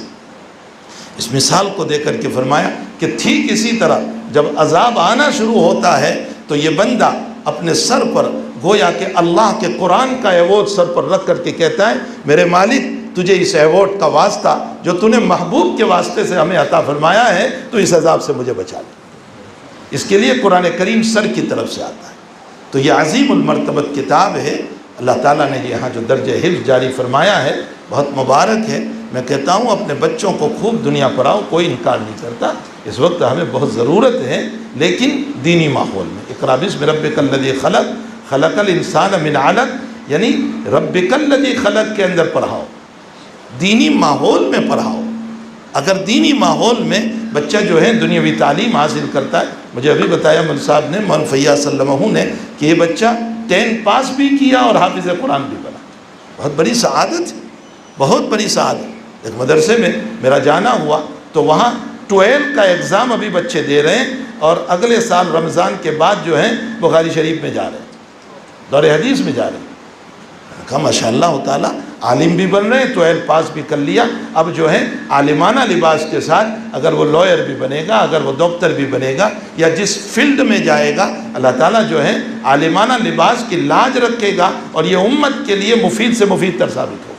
اس مثال کو دے کر کے فرمایا کہ ٹھیک اسی طرح جب عذاب آنا شروع ہوتا ہے تو یہ بندہ اپنے سر پر گویا کہ اللہ کے قرآن کا ایوارڈ سر پر رکھ کر کے کہتا ہے میرے مالک تجھے اس ایوارڈ کا واسطہ جو تو نے محبوب کے واسطے سے ہمیں عطا فرمایا ہے تو اس عذاب سے مجھے بچا لے۔ اس کے لیے قرآن کریم سر کی طرف سے آتا ہے۔ تو یہ عظیم المرتبت کتاب ہے، اللہ تعالیٰ نے یہاں جو درجہ حفظ جاری فرمایا ہے بہت مبارک ہے۔ میں کہتا ہوں اپنے بچوں کو خوب دنیا پڑھاؤ، کوئی انکار نہیں کرتا، اس وقت ہمیں بہت ضرورت ہے، لیکن دینی ماحول میں۔ اقرأ باسم ربک الذی خلق، خلق الانسان من علق، یعنی ربک الذی خلق کے اندر پڑھاؤ، دینی ماحول میں پڑھاؤ۔ اگر دینی ماحول میں بچہ جو ہے دنیاوی تعلیم حاصل کرتا ہے، مجھے ابھی بتایا مول صاحب نے، مولانا فیاض صلی اللہ علیہ وسلم نے، کہ یہ بچہ 10 پاس بھی کیا اور حافظ قرآن بھی بنا، بہت بڑی سعادت ہے، بہت بڑی سعادت۔ ایک مدرسے میں میرا جانا ہوا تو وہاں 12 کا ایگزام ابھی بچے دے رہے ہیں اور اگلے سال رمضان کے بعد جو ہیں بخاری شریف میں جا رہے ہیں، دور حدیث میں جا رہے ہیں۔ کہا ماشاء اللہ تعالیٰ عالم بھی بن رہے ہیں، 12 پاس بھی کر لیا، اب جو ہے عالمانہ لباس کے ساتھ اگر وہ لائر بھی بنے گا، اگر وہ ڈاکٹر بھی بنے گا، یا جس فیلڈ میں جائے گا اللہ تعالیٰ جو ہے عالمانہ لباس کی لاج رکھے گا اور یہ امت کے لیے مفید سے مفید تر ثابت ہوگا۔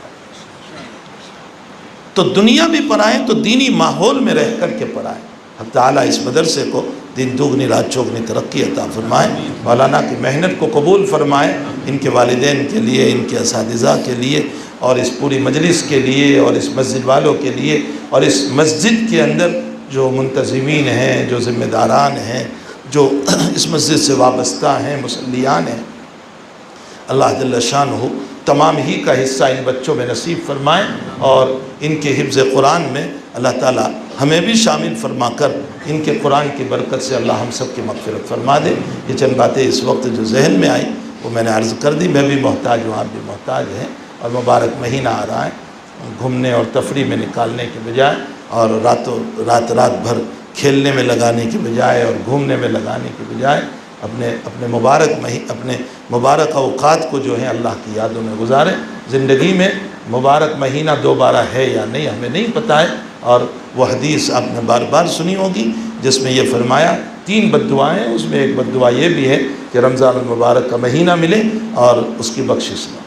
تو دنیا بھی پڑھائیں تو دینی ماحول میں رہ کر کے پڑھائیں۔ اب تعالیٰ اس مدرسے کو دن دوگنی رات چوگنی ترقی عطا فرمائے، مولانا کی محنت کو قبول فرمائے، ان کے والدین کے لیے، ان کے اساتذہ کے لیے اور اس پوری مجلس کے لیے اور اس مسجد والوں کے لیے اور اس مسجد کے اندر جو منتظمین ہیں، جو ذمہ داران ہیں، جو اس مسجد سے وابستہ ہیں، مصلیان ہیں، اللہ جل شانہ تمام ہی کا حصہ ان بچوں میں نصیب فرمائیں اور ان کے حفظ قرآن میں اللہ تعالیٰ ہمیں بھی شامل فرما کر ان کے قرآن کی برکت سے اللہ ہم سب کی مغفرت فرما دے۔ یہ چند باتیں اس وقت جو ذہن میں آئیں وہ میں نے عرض کر دی۔ میں بھی محتاج ہوں، آپ بھی محتاج ہیں، اور مبارک مہینہ آ رہا ہے، گھومنے اور تفریح میں نکالنے کے بجائے اور رات بھر کھیلنے میں لگانے کے بجائے اور گھومنے میں لگانے کے بجائے اپنے مبارک اوقات کو جو ہے اللہ کی یادوں میں گزاریں۔ زندگی میں مبارک مہینہ دوبارہ ہے یا نہیں ہمیں نہیں پتہ ہے، اور وہ حدیث آپ نے بار بار سنی ہوگی جس میں یہ فرمایا 3 بد دعائیں ہیں، اس میں ایک بد دعا یہ بھی ہے کہ رمضان المبارک کا مہینہ ملے اور اس کی بخشش نہ۔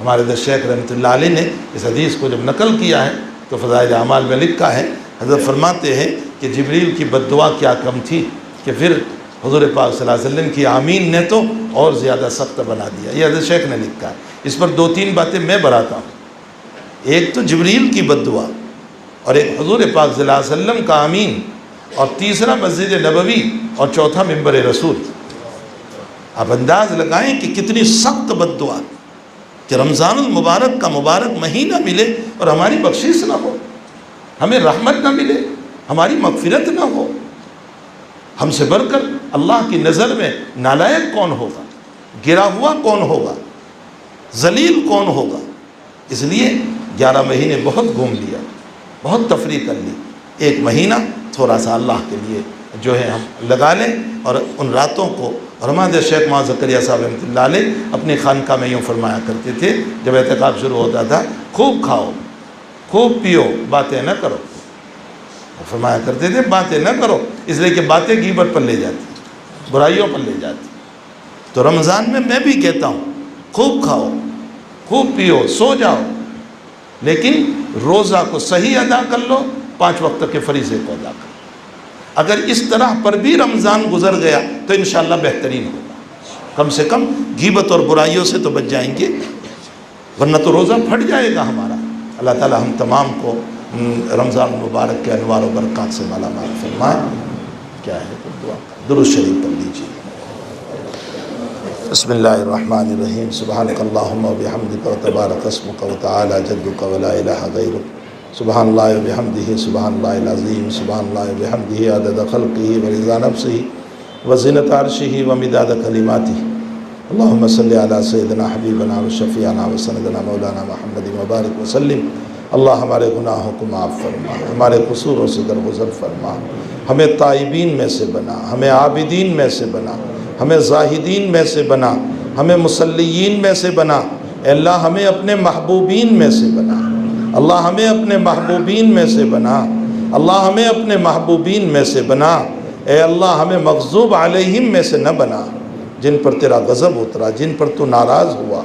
ہمارے حضرت شیخ رحمۃ اللہ علیہ نے اس حدیث کو جب نقل کیا ہے تو فضائل اعمال میں لکھا ہے، حضرت فرماتے ہیں کہ جبریل کی بد دعا کیا کم تھی کہ پھر حضور پاک صلی اللہ علیہ وسلم کی آمین نے تو اور زیادہ سخت بنا دیا۔ یہ حضرت شیخ نے لکھا ہے، اس پر 2-3 باتیں میں بڑھاتا ہوں۔ ایک تو جبریل کی بد دعا، اور ایک حضور پاک صلی اللہ علیہ وسلم کا آمین، اور تیسرا مسجد نبوی، اور چوتھا منبر رسول۔ آپ انداز لگائیں کہ کتنی سخت بد دعا کہ رمضان المبارک کا مبارک مہینہ ملے اور ہماری بخشش نہ ہو، ہمیں رحمت نہ ملے، ہماری مغفرت نہ ہو۔ ہم سے بڑھ کر اللہ کی نظر میں نالائق کون ہوگا، گرا ہوا کون ہوگا، ذلیل کون ہوگا؟ اس لیے 11 مہینے بہت گھوم لیا، بہت تفریح کر لی، ایک مہینہ تھوڑا سا اللہ کے لیے جو ہے ہم لگا لیں۔ اور ان راتوں کو، اور ہمارے شیخ مولانا زکریا صاحب رحمۃ اللہ علیہ اپنی خانقاہ میں یوں فرمایا کرتے تھے جب اعتکاف شروع ہوتا تھا، خوب کھاؤ، خوب پیو، باتیں نہ کرو۔ فرمایا کرتے تھے باتیں نہ کرو، اس لیے کہ باتیں غیبت پر لے جاتی، برائیوں پر لے جاتی۔ تو رمضان میں بھی کہتا ہوں خوب کھاؤ، خوب پیو، سو جاؤ، لیکن روزہ کو صحیح ادا کر لو، 5 وقت کے فریضے کو ادا کر لو۔ اگر اس طرح پر بھی رمضان گزر گیا تو انشاءاللہ بہترین ہوگا، کم سے کم غیبت اور برائیوں سے تو بچ جائیں گے۔ ورنہ تو روزہ پھٹ جائے گا ہمارا۔ اللہ تعالی ہم تمام کو رمضان مبارک کے انوار و برکات سے مالا مال فرمائے۔ کیا ہے تو دعا درود شریف پڑھ لیجیے۔ بسم اللہ الرحمن الرحیم۔ سبحانک اللہم و بحمدک و تبارک اسمک و تعالی جدک و لا الہ غیرک۔ سبحان اللہ و بحمدہ سبحان اللہ العظیم۔ سبحان اللہ و بحمدہ عدد خلقہ و رضا نفسہ و زنۃ عرشہ و مداد کلماتہ۔ اللہم صلی علی سیدنا حبیبنا و شفیعنا و سندنا مولانا محمد مبارک وسلم۔ اللہ ہمارے گناہوں کو معاف فرما، ہمارے قصوروں سے درگزر فرما، ہمیں تائبین میں سے بنا، ہمیں عابدین میں سے بنا، ہمیں زاہدین میں سے بنا، ہمیں مصلیین میں سے بنا۔ اے اللہ ہمیں اپنے محبوبین میں سے بنا، اللہ ہمیں اپنے محبوبین میں سے بنا، اللہ ہمیں اپنے محبوبین میں سے بنا۔ اے اللہ ہمیں مغضوب علیہم میں سے نہ بنا، جن پر تیرا غضب اترا، جن پر تو ناراض ہوا،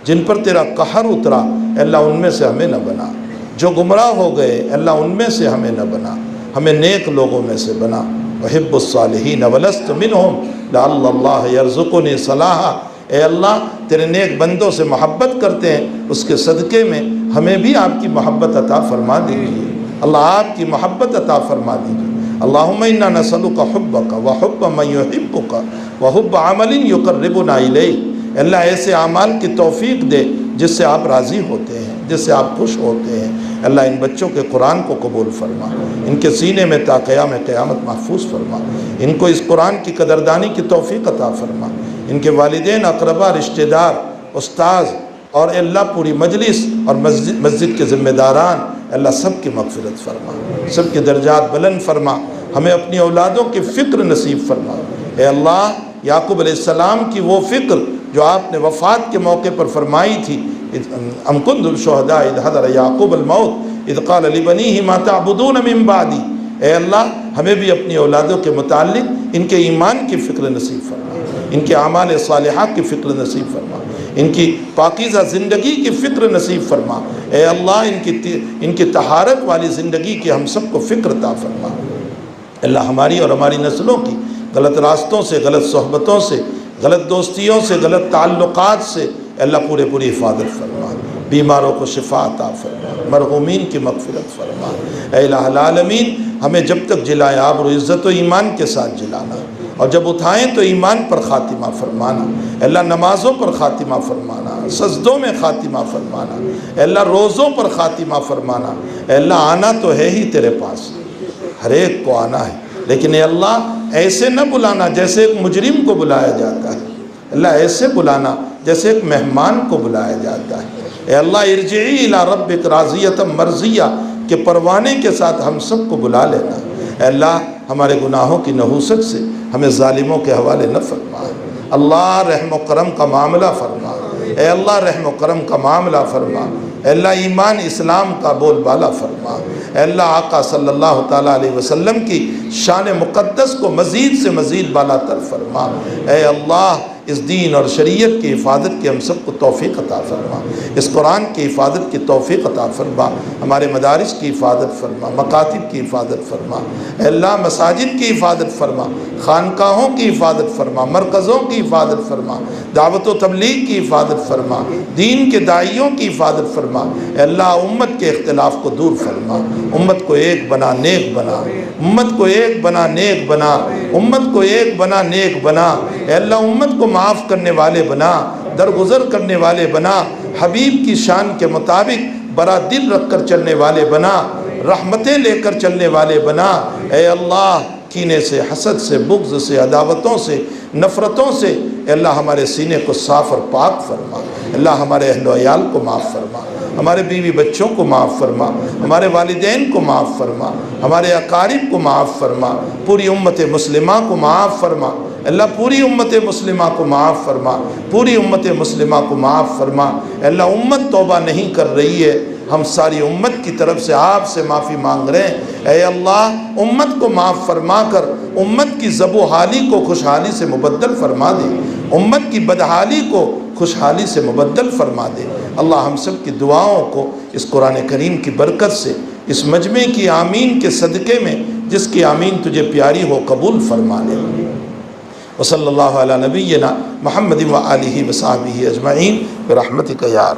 جن پر تیرا قہر اترا، اے اللہ ان میں سے ہمیں نہ بنا۔ جو گمراہ ہو گئے اللہ ان میں سے ہمیں نہ بنا، ہمیں نیک لوگوں میں سے بنا۔ وحب الصالحین ولست منہم لعل اللہ یرزقنی صلاحا۔ اے اللہ تیرے نیک بندوں سے محبت کرتے ہیں، اس کے صدقے میں ہمیں بھی آپ کی محبت عطا فرما دیجیے۔ اللہ آپ کی محبت عطا فرما دیجیے۔ اللہم انا نسألک حبک وحب من یحبک وحب عمل یقربنا الیک۔ اللہ ایسے اعمال کی توفیق دے جس سے آپ راضی ہوتے ہیں، جس سے آپ خوش ہوتے ہیں۔ اللہ ان بچوں کے قرآن کو قبول فرما، ان کے سینے میں تا قیام قیامت محفوظ فرما، ان کو اس قرآن کی قدردانی کی توفیق عطا فرما۔ ان کے والدین، اقربا، رشتہ دار، استاذ اور اللہ پوری مجلس اور مسجد کے ذمہ داران، اللہ سب کی مغفرت فرما، سب کے درجات بلند فرما۔ ہمیں اپنی اولادوں کی فکر نصیب فرما۔ اے اللہ یعقوب علیہ السلام کی وہ فکر جو آپ نے وفات کے موقع پر فرمائی تھی، ام کنتم شہداء اذ حضر یعقوب الموت اذ قال لبنیہ ما تعبدون من بعدی۔ اے اللہ ہمیں بھی اپنی اولادوں کے متعلق ان کے ایمان کی فکر نصیب فرما، ان کے اعمال صالحہ کی فکر نصیب فرما، ان کی پاکیزہ زندگی کی فکر نصیب فرما۔ اے اللہ ان کی طہارت والی زندگی کی ہم سب کو فکر عطا فرما۔ اللہ ہماری اور ہماری نسلوں کی غلط راستوں سے، غلط صحبتوں سے، غلط دوستیوں سے، غلط تعلقات سے اللہ پوری حفاظت فرما۔ بیماروں کو شفا عطا فرما، مرحومین کی مغفرت فرما۔ اے الہ العالمین ہمیں جب تک جلائے آبرو عزت و ایمان کے ساتھ جلانا، اور جب اٹھائیں تو ایمان پر خاتمہ فرمانا۔ اے اللہ نمازوں پر خاتمہ فرمانا، سجدوں میں خاتمہ فرمانا، اے اللہ روزوں پر خاتمہ فرمانا۔ اے اللہ آنا تو ہے ہی تیرے پاس، ہر ایک کو آنا ہے، لیکن اے اللہ ایسے نہ بلانا جیسے ایک مجرم کو بلایا جاتا ہے، اللہ ایسے بلانا جیسے ایک مہمان کو بلایا جاتا ہے۔ اے اللہ ارجعی الی ربک راضیۃ مرضیہ کے پروانے کے ساتھ ہم سب کو بلا لینا۔ اے اللہ ہمارے گناہوں کی نحوست سے ہمیں ظالموں کے حوالے نہ فرما۔ اللہ رحم و کرم کا معاملہ فرما، اے اللہ رحم و کرم کا معاملہ فرما۔ اے اللہ ایمان اسلام کا بول بالا فرما۔ اے اللہ آقا صلی اللہ تعالیٰ علیہ وسلم کی شان مقدس کو مزید سے مزید بالا تر فرما۔ اے اللہ اس دین اور شریعت کی حفاظت کی ہم سب کو توفیق عطا فرما، اس قرآن کی حفاظت کی توفیق عطا فرما، ہمارے مدارس کی حفاظت فرما، مکاتب کی حفاظت فرما۔ اے اللہ مساجد کی حفاظت فرما، خانقاہوں کی حفاظت فرما، مرکزوں کی حفاظت فرما، دعوت و تبلیغ کی حفاظت فرما، دین کے داعیوں کی حفاظت فرما۔ اے اللہ امت کے اختلاف کو دور فرما، امت کو ایک بنا نیک بنا، امت کو ایک بنا نیک بنا، امت کو ایک بنا نیک بنا۔ اے اللہ امت کو معاف کرنے والے بنا، درگزر کرنے والے بنا، حبیب کی شان کے مطابق بڑا دل رکھ کر چلنے والے بنا، رحمتیں لے کر چلنے والے بنا۔ اے اللہ کینے سے، حسد سے، بغض سے، عداوتوں سے، نفرتوں سے اے اللہ ہمارے سینے کو صاف اور پاک فرما۔ اللہ ہمارے اہل و عیال کو معاف فرما، ہمارے بیوی بچوں کو معاف فرما، ہمارے والدین کو معاف فرما، ہمارے اقارب کو معاف فرما، پوری امت مسلمہ کو معاف فرما۔ اللہ پوری امت مسلمہ کو معاف فرما، پوری امت مسلمہ کو معاف فرما۔ اللہ امت توبہ نہیں کر رہی ہے، ہم ساری امت کی طرف سے آپ سے معافی مانگ رہے ہیں۔ اے اللہ امت کو معاف فرما کر امت کی زب و حالی کو خوشحالی سے مبدل فرما دے، امت کی بدحالی کو خوشحالی سے مبدل فرما دے۔ اللہ ہم سب کی دعاؤں کو اس قرآن کریم کی برکت سے، اس مجمع کی آمین کے صدقے میں جس کی آمین تجھے پیاری ہو قبول فرما لے۔ وصلی اللہ علی نبینا محمد و آلہ و صحبہ اجمعین برحمتک یا